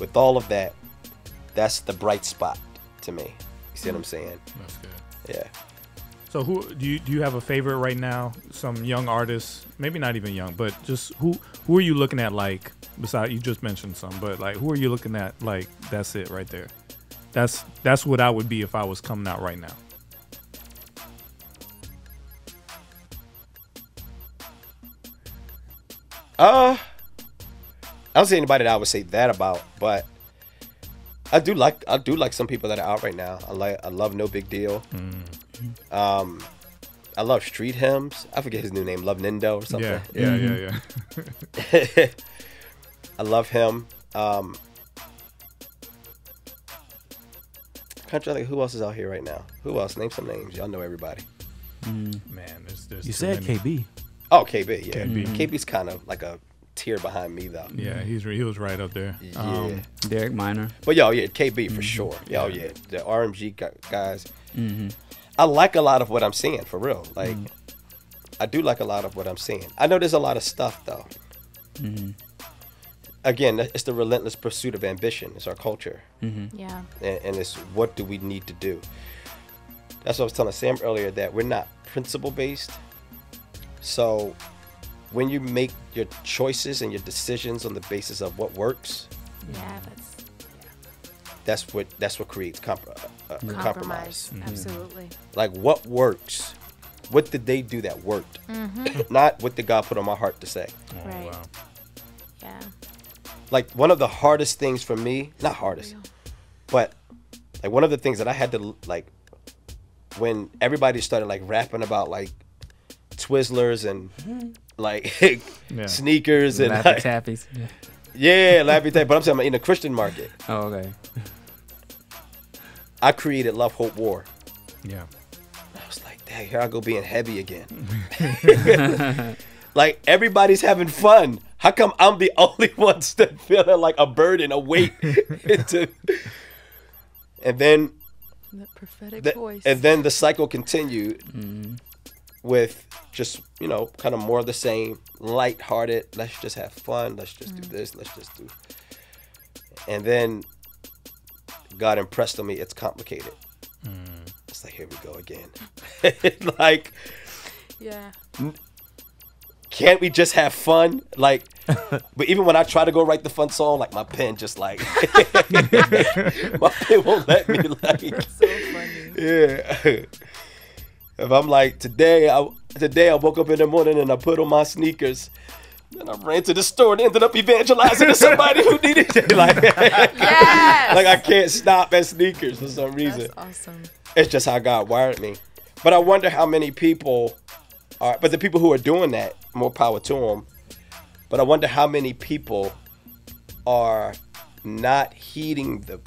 With all of that, that's the bright spot to me. You see what I'm saying? That's good. Yeah. So who do you have a favorite right now? Some young artists, maybe not even young, but just who are you looking at? Like, besides, you just mentioned some, but like, who are you looking at? Like, that's it right there. That's what I would be if I was coming out right now. I don't see anybody that I would say that about, but I do like some people that are out right now. I love No Big Deal. I love Street Hymns. I forget his new name, Love Nindo or something. Yeah. I love him. Can't try to think who else is out here right now. Who else? Name some names. Y'all know everybody. Man, there's You too said many. KB. Oh, KB. Yeah, KB. KB's kind of like a tier behind me though. Yeah, he was right up there. Yeah. Derek Minor. But yeah, KB for sure. Yeah, the RMG guys. I like a lot of what I'm seeing, for real. Like, I do like a lot of what I'm seeing. I know there's a lot of stuff though. Again, it's the relentless pursuit of ambition. It's our culture. Yeah. And it's what do we need to do. That's what I was telling Sam earlier, that we're not principle based. So when you make your choices and your decisions on the basis of what works, Yeah, that's what creates compromise. Absolutely. Like, what works? What did they do that worked? Not what did God put on my heart to say. Oh, Right. wow. Yeah. Like, one of the hardest things for me, not hardest, but like one of the things that I had to, like, when everybody started like rapping about like Twizzlers and like sneakers and Laffy like, Taffies. yeah, Laffy Taffy, but I'm saying in the Christian market, Oh, okay. I created Love, Hope, War. Yeah. I was like, dang, here I go being heavy again. Like, everybody's having fun. How come I'm the only one still feeling like a burden, a weight? And then That prophetic voice. and then the cycle continued with just, you know, kind of more of the same, lighthearted, let's just have fun, let's just do this, let's just do. And then God impressed on me, it's complicated. It's like, here we go again. Like, Yeah. can't we just have fun? Like, but even when I try to go write the fun song, like, my pen just like, my pen won't let me, like, So funny. yeah. If I'm like, today I woke up in the morning and I put on my sneakers, And I ran to the store and ended up evangelizing to somebody who needed it. Like, Yes. like I can't stop at sneakers for some reason. That's awesome. It's just how God wired me. But I wonder how many people are, but the people who are doing that, more power to them. But I wonder how many people are not heeding the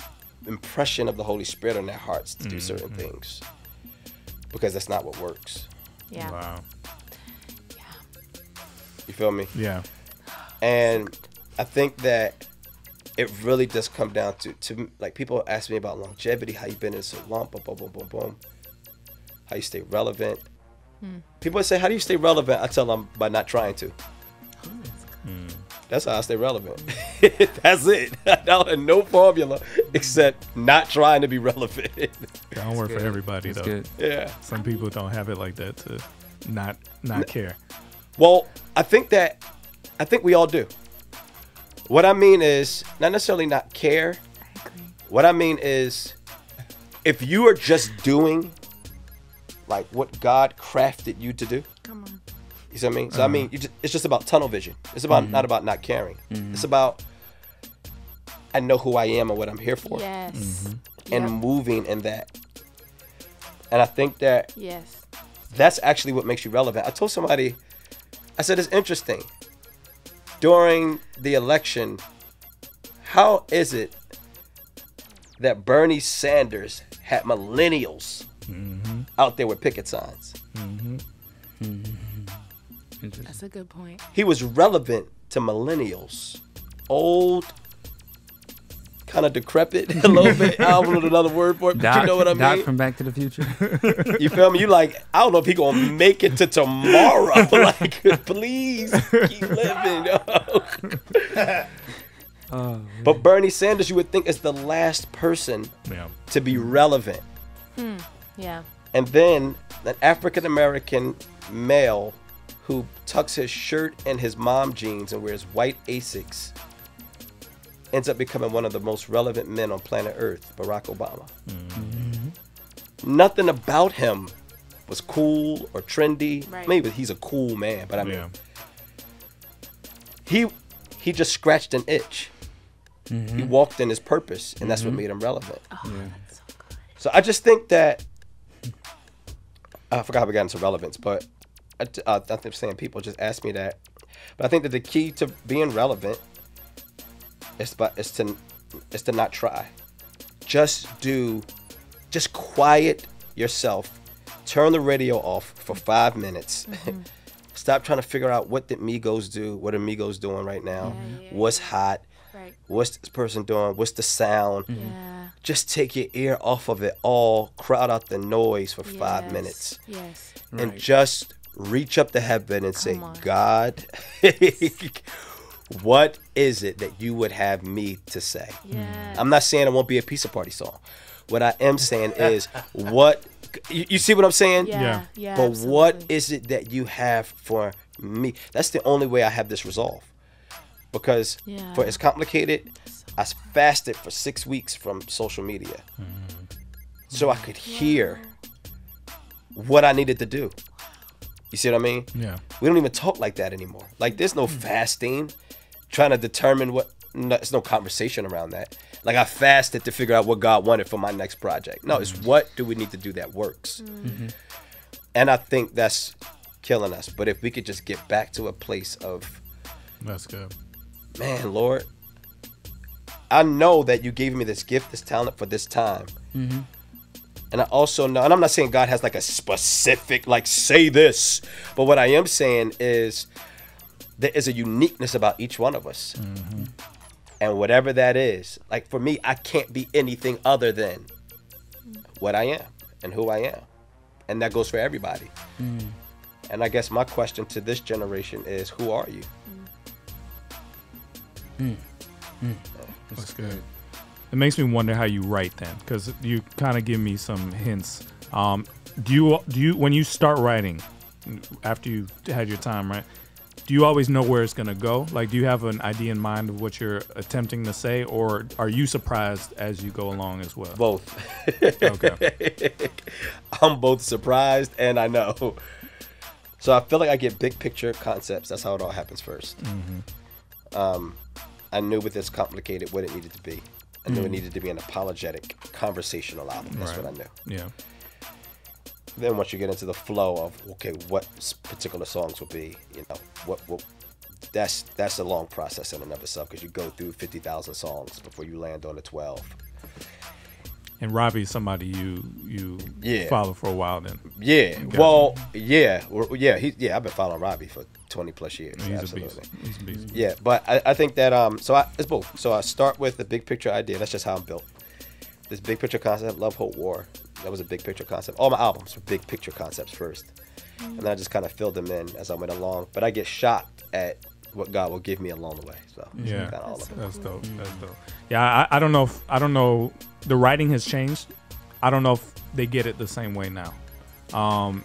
impression of the Holy Spirit on their hearts to do certain things. Because that's not what works. Yeah. Wow. You feel me? Yeah. And I think that it really does come down to like people ask me about longevity, how you been in so long, boom, boom, boom, boom, boom. How you stay relevant. People say, how do you stay relevant? I tell them by not trying to. That's how I stay relevant. That's it. I don't have no formula except not trying to be relevant. Don't work for everybody, That's though. good. Yeah. Some people don't have it like that to not care. Well, I think we all do. What I mean is not necessarily not care. I agree. What I mean is if you are just doing like what God crafted you to do, Come on. you see what I mean? So I mean, it's just about tunnel vision. It's about not about not caring. It's about I know who I am and what I'm here for, Yes. and Yep. moving in that. And I think that Yes. that's actually what makes you relevant. I told somebody, I said, it's interesting. During the election, how is it that Bernie Sanders had millennials out there with picket signs? That's a good point. He was relevant to millennials. Old, kind of decrepit a little bit. I don't know another word for it, but you know what I Doc mean? from Back to the Future. You feel me? You like, I don't know if he gonna make it to tomorrow. Like, please keep living. Oh, But Bernie Sanders, you would think, is the last person Yeah. to be relevant. Yeah. And then an African American male who tucks his shirt in his mom jeans and wears white Asics ends up becoming one of the most relevant men on planet Earth, Barack Obama. Nothing about him was cool or trendy. Right. Maybe he's a cool man, but I mean, Yeah. he just scratched an itch. He walked in his purpose, and that's what made him relevant. So I just think that I forgot how we got into relevance, but I'm saying people just ask me that. But I think that the key to being relevant is to not try. Just quiet yourself. Turn the radio off for 5 minutes. Stop trying to figure out what did Migos do, what are Migos doing right now, what's hot, Right. what's this person doing, what's the sound. Yeah. Just take your ear off of it all, crowd out the noise for 5 Yes. minutes, Yes. and just reach up to heaven and say, on. God, what is it that you would have me to say? Yes. I'm not saying it won't be a pizza party song. What I am saying is, what you see what I'm saying? Yeah. Yeah. But what absolutely. is it that you have for me? That's the only way I have this resolve. Because Yeah. for as complicated, I fasted for 6 weeks from social media. So I could hear what I needed to do. You see what I mean? Yeah. We don't even talk like that anymore. Like there's no fasting, trying to determine what, no, there's no conversation around that. Like I fasted to figure out what God wanted for my next project. No, it's what do we need to do that works? And I think that's killing us. But if we could just get back to a place of, That's good. man, Lord, I know that you gave me this gift, this talent for this time. And I also know, and I'm not saying God has like a specific, like, say this. But what I am saying is there is a uniqueness about each one of us. And whatever that is, like for me, I can't be anything other than what I am and who I am. And that goes for everybody. And I guess my question to this generation is, who are you? That's good. It makes me wonder how you write then, because you kind of give me some hints. Do you when you start writing, after you had your time, right? Do you always know where it's gonna go? Like, do you have an idea in mind of what you're attempting to say, or are you surprised as you go along as well? Both. Okay. I'm both surprised and I know. So I feel like I get big picture concepts. That's how it all happens first. I knew with this complicated what it needed to be. I knew it needed to be an apologetic, conversational album. That's what I knew. Yeah. Then once you get into the flow of, okay, what particular songs will be, you know, what that's a long process in and of itself, because you go through 50,000 songs before you land on the 12. And Robbie's somebody you follow for a while then. Yeah. Gotcha. Well, yeah. I've been following Robbie for 20 plus years. He's Absolutely. a beast. He's a beast. Yeah, but I think that it's both. So I start with the big picture idea. That's just how I'm built. This big picture concept, Love, Hope, War. That was a big picture concept. All my albums were big picture concepts first, and then I just kind of filled them in as I went along. But I get shocked at what God will give me along the way. So Yeah, kinda all of it. that's dope. That's dope. Yeah, I don't know. The writing has changed. I don't know if they get it the same way now.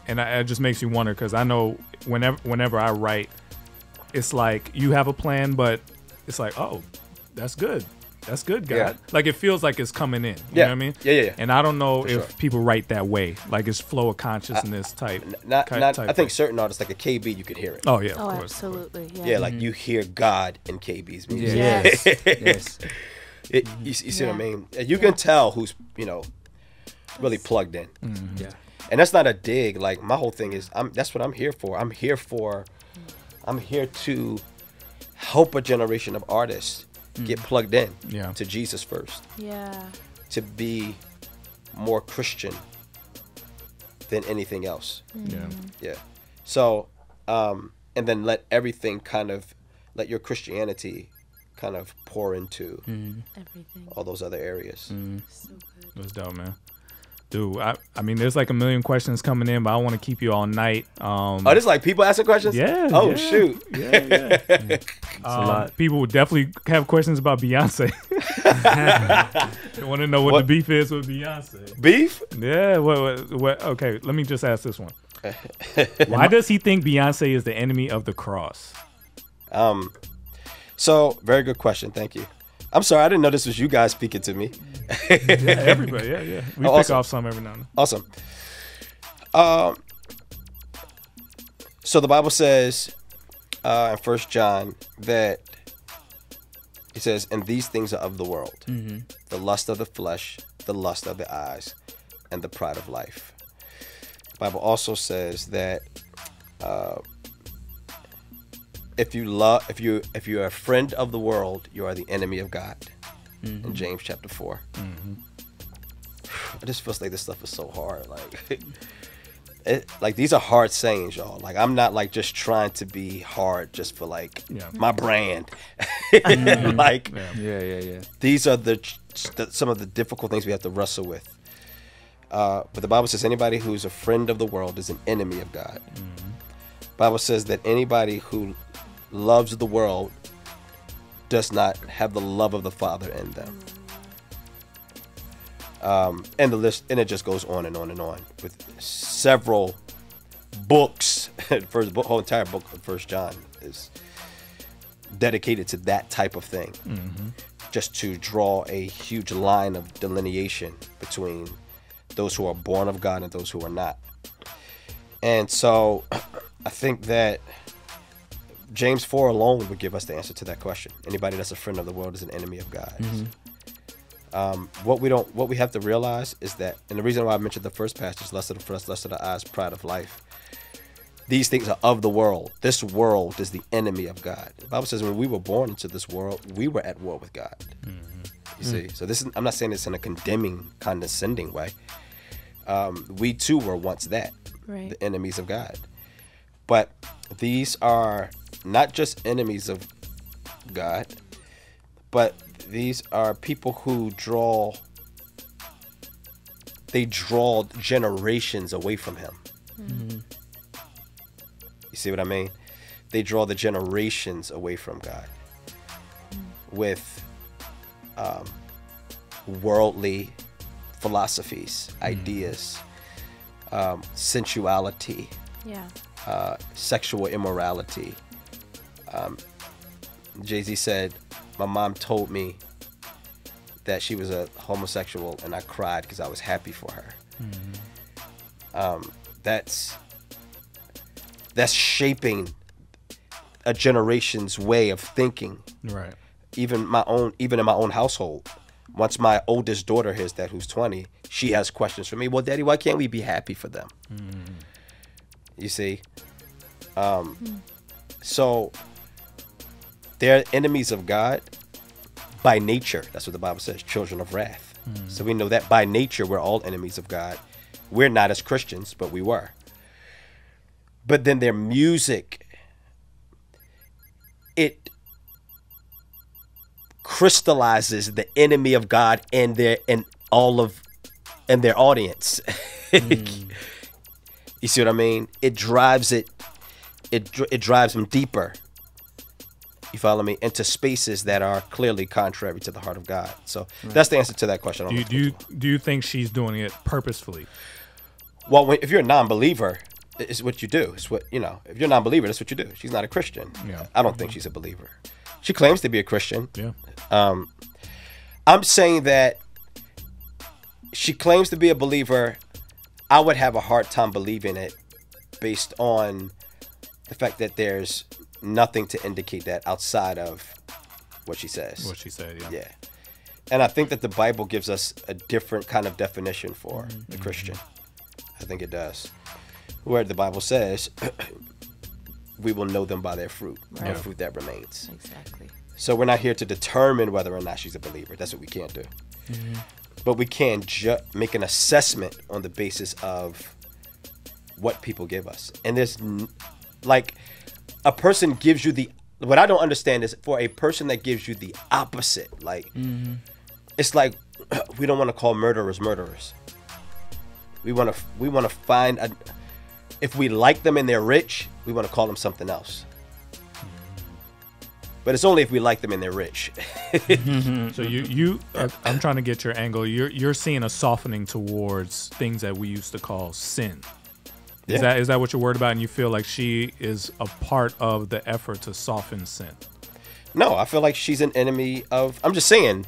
And it just makes you wonder, because I know whenever I write, it's like you have a plan, but it's like, oh, that's good. That's good, God. Yeah. Like it feels like it's coming in. You know what I mean? Yeah. And I don't know For if sure. people write that way, like it's flow of consciousness type. I think certain artists, like a KB, you could hear it. Oh yeah, of Oh, course. absolutely. Yeah. Yeah, like you hear God in KB's music. Yes. Yes. You see what I Yeah. mean? You can tell who's, really plugged in. Yeah. And that's not a dig. Like, my whole thing is, that's what I'm here for. I'm here to help a generation of artists get plugged in Yeah. to Jesus first, Yeah. to be more Christian than anything else. Yeah. Yeah. So, and then let your Christianity kind of pour into Everything. all those other areas. So good. That's dope, man. Dude, I mean, there's like a million questions coming in, but I don't want to keep you all night. Oh, this like people asking questions? Yeah. Oh, yeah. shoot. Yeah. It's a lot. People would definitely have questions about Beyonce. They want to know what the beef is with Beyonce. Beef? Yeah. What? Okay, let me just ask this one. Why does he think Beyonce is the enemy of the cross? So, very good question. Thank you. I'm sorry, I didn't know this was you guys speaking to me. Yeah, everybody. Yeah. We pick awesome. off some every now and then. Awesome. So the Bible says in 1 John that it says, and these things are of the world, the lust of the flesh, the lust of the eyes, and the pride of life. The Bible also says that if you're a friend of the world, you are the enemy of God. In James chapter 4. It just feels like this stuff is so hard. Like these are hard sayings, y'all. Like, I'm not like just trying to be hard just for like my brand. Like, Yeah. these are some of the difficult things we have to wrestle with. But the Bible says anybody who's a friend of the world is an enemy of God. The Bible says that anybody who loves the world does not have the love of the Father in them. And the list, and it just goes on and on and on with several books. Whole entire book of 1 John is dedicated to that type of thing, just to draw a huge line of delineation between those who are born of God and those who are not. And so I think that James 4 alone would give us the answer to that question. Anybody that's a friend of the world is an enemy of God. What we have to realize is that, and the reason why I mentioned the first passage, lust of the flesh, lust of the eyes, pride of life, these things are of the world. This world is the enemy of God. The Bible says when we were born into this world, we were at war with God. You see? So I'm not saying this in a condemning, condescending way. We too were once that, Right. the enemies of God. But these are not just enemies of God, but these are people who draw generations away from him. You see what I mean? They draw the generations away from God with worldly philosophies, ideas, sensuality, Yeah. sexual immorality. Jay-Z said, my mom told me that she was a homosexual and I cried because I was happy for her. that's shaping a generation's way of thinking. Right. Even in my own household. Once my oldest daughter hears that, who's 20, she has questions for me. Well, Daddy, why can't we be happy for them? You see? So they're enemies of God by nature. That's what the Bible says, children of wrath. So we know that by nature, we're all enemies of God. We're not as Christians, but we were. But then their music, it crystallizes the enemy of God in their audience. You see what I mean? It drives them deeper. You follow me? Into spaces that are clearly contrary to the heart of God. So that's the answer to that question. Do you think she's doing it purposefully? Well, if you're a non-believer, it's what you do. It's what, you know, if you're a non-believer, that's what you do. She's not a Christian. Yeah. I don't think she's a believer. She claims to be a Christian. Yeah. I'm saying that she claims to be a believer. I would have a hard time believing it based on the fact that there's nothing to indicate that outside of what she says. What she said, yeah. Yeah. And I think that the Bible gives us a different kind of definition for the Christian. I think it does. Where the Bible says, we will know them by their fruit, Right. and fruit that remains. Exactly. So we're not here to determine whether or not she's a believer. That's what we can't do. But we can make an assessment on the basis of what people give us. And there's like a person gives you what I don't understand is for a person that gives you the opposite. Like it's like we don't want to call murderers murderers. We want to find if we like them and they're rich, we want to call them something else. But it's only if we like them and they're rich. So I'm trying to get your angle. You're seeing a softening towards things that we used to call sin. Yeah. Is that what you're worried about? And you feel like she is a part of the effort to soften sin? No, I feel like she's an enemy of. I'm saying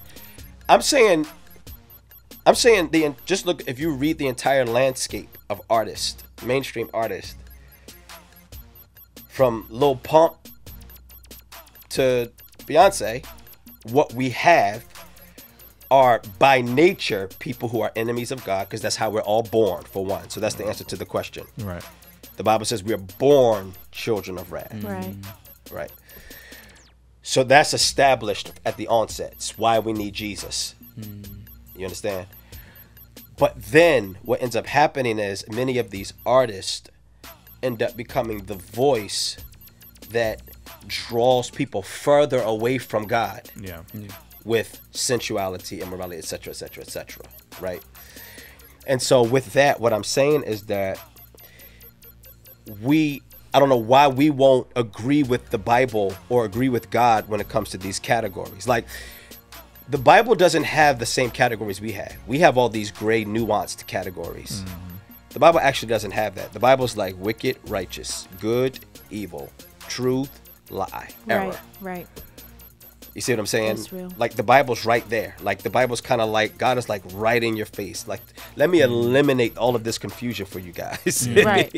just look. If you read the entire landscape of artists, mainstream artists, from Lil Pump to Beyonce, what we have are by nature people who are enemies of God, because that's how we're all born, for one. So that's the answer to the question. Right. The Bible says we are born children of wrath. Right. Right. So that's established at the onset. It's why we need Jesus. You understand? But then what ends up happening is many of these artists end up becoming the voice that draws people further away from God. Yeah. With sensuality, immorality, etc., etc., etc. Right? And so with that, what I'm saying is that I don't know why we won't agree with the Bible or agree with God when it comes to these categories. Like, the Bible doesn't have the same categories we have. We have all these gray, nuanced categories. The Bible actually doesn't have that. The Bible's like wicked, righteous, good, evil, truth, lie, error. Right. You see what I'm saying? That's real. Like, the Bible's right there. Like, the Bible's kind of like, God is like right in your face. Like, let me eliminate all of this confusion for you guys. Right.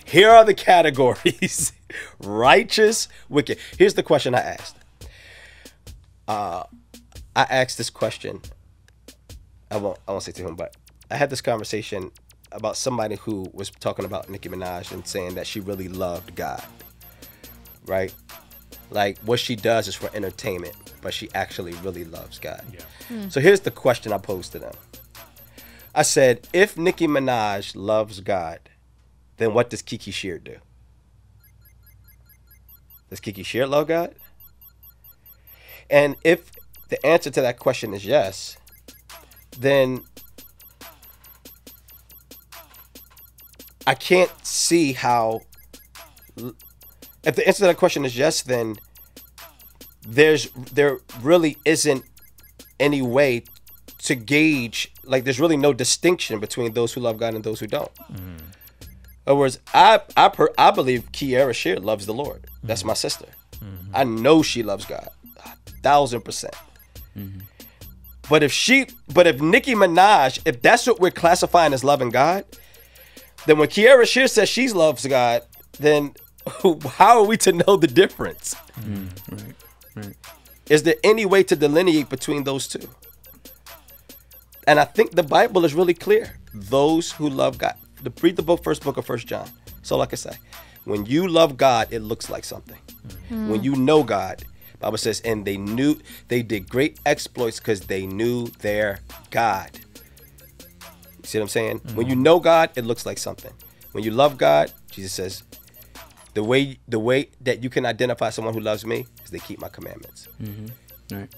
Here are the categories. Righteous, wicked. Here's the question I asked. I asked this question. I won't say to him, but I had this conversation about somebody who was talking about Nicki Minaj and saying that she really loved God. Right? Like, what she does is for entertainment, but she actually really loves God. Yeah. So here's the question I posed to them. I said, if Nicki Minaj loves God, then what does Kiki Shear do? Does Kiki Shear love God? And if the answer to that question is yes, then I can't see how. If the answer to that question is yes, then there really isn't any way to gauge. Like, there's really no distinction between those who love God and those who don't. In other words, I believe Kiara Shear loves the Lord. That's my sister. I know she loves God, 1,000%. But if Nicki Minaj, if that's what we're classifying as loving God, then when Kiara Shear says she loves God, then how are we to know the difference? Right. Is there any way to delineate between those two? And I think the Bible is really clear. Those who love God. Read the first book of 1 John. So like I say, when you love God, it looks like something. When you know God, Bible says, and they did great exploits because they knew their God. You see what I'm saying? When you know God, it looks like something. When you love God, Jesus says, the way that you can identify someone who loves me is they keep my commandments. Right.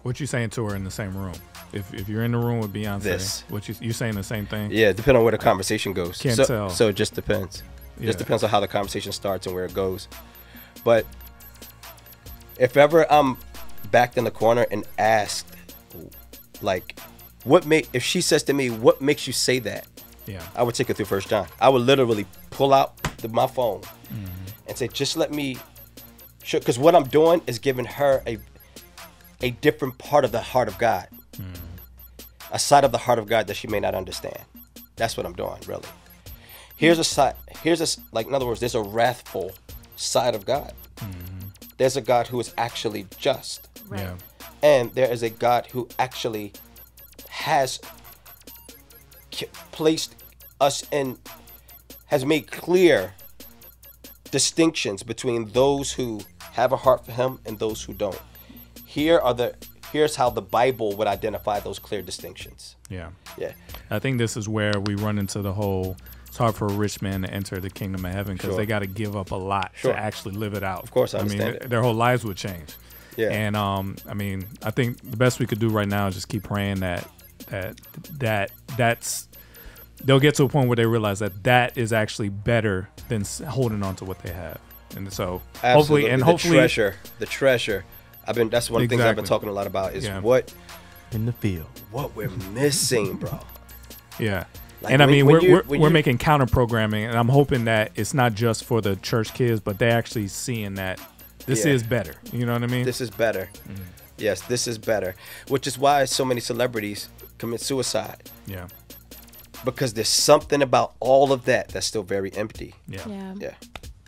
What you saying to her in the same room? If you're in the room with Beyonce, This. what you saying the same thing? Yeah, depending on where the conversation goes. Can't so, tell. So it just depends. It just depends on how the conversation starts and where it goes. But if ever I'm backed in the corner and asked, like, if she says to me, what makes you say that? Yeah. I would take her through 1 John. I would literally pull out my phone and say, just let me show, because what I'm doing is giving her a different part of the heart of God. A side of the heart of God that she may not understand. That's what I'm doing, really. Here's a side, like, in other words, there's a wrathful side of God. There's a God who is actually just. Right. Yeah. And there is a God who actually has placed us in, has made clear distinctions between those who have a heart for him and those who don't. Here's how the Bible would identify those clear distinctions. Yeah. Yeah. I think this is where we run into the whole, it's hard for a rich man to enter the kingdom of heaven because they got to give up a lot to actually live it out. Of course, I understand it. Their whole lives would change. Yeah. And I mean, I think the best we could do right now is just keep praying that's they'll get to a point where they realize that is actually better than holding on to what they have. And so Absolutely. hopefully the treasure. That's one of the things I've been talking a lot about is what in the field. What we're missing, bro. Yeah. Like, and I mean, we're you're making counter programming, and I'm hoping that it's not just for the church kids, but they're actually seeing that this is better. You know what I mean? This is better. Yes, this is better. Which is why so many celebrities commit suicide. Yeah. Because there's something about all of that that's still very empty. Yeah.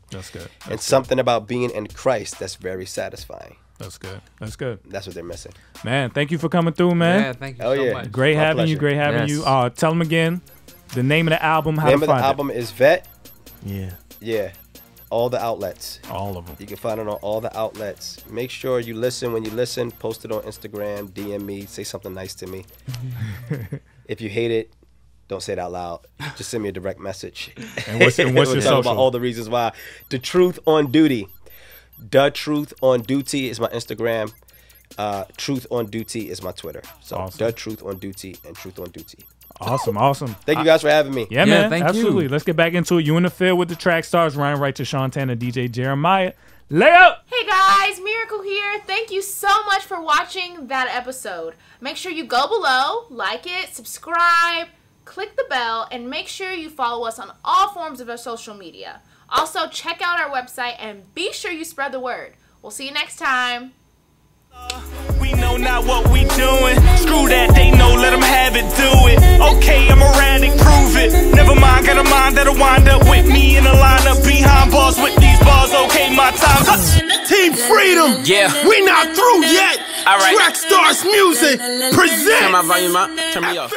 That's good. And something about being in Christ that's very satisfying. That's good. That's good. That's what they're missing. Man, thank you for coming through, man. Yeah, thank you so much. Great having pleasure. you. Great having you. Tell them again the name of the album. How name to of the find album is Vet. Yeah. All the outlets. All of them. You can find it on all the outlets. Make sure you listen. When you listen, post it on Instagram, DM me, say something nice to me. If you hate it, don't say it out loud. Just send me a direct message. And what's your We'll social? talk about all the reasons why. The Truth on Duty. The Truth on Duty is my Instagram. Truth on Duty is my Twitter. So awesome. The Truth on Duty and Truth on Duty. Awesome. Thank you guys for having me. Yeah, man. thank Absolutely. you. Let's get back into it. You in the field with the Trackstarz. Ryan Wright to Sean Tanner, DJ Jeremiah. Lay up! Hey guys, Miracle here. Thank you so much for watching that episode. Make sure you go below, like it, subscribe, click the bell, and make sure you follow us on all forms of our social media. Also, check out our website and be sure you spread the word. We'll see you next time. We know not what we doing. Screw that, they know, let them have it, do it. Okay, I'm erratic, prove it. Never mind, got a mind that'll wind up with me in a lineup behind bars with these bars. Okay, my time's up. Team Freedom. Yeah. We not through yet. All right. Trackstarz Music presents. Turn my volume up, turn me off.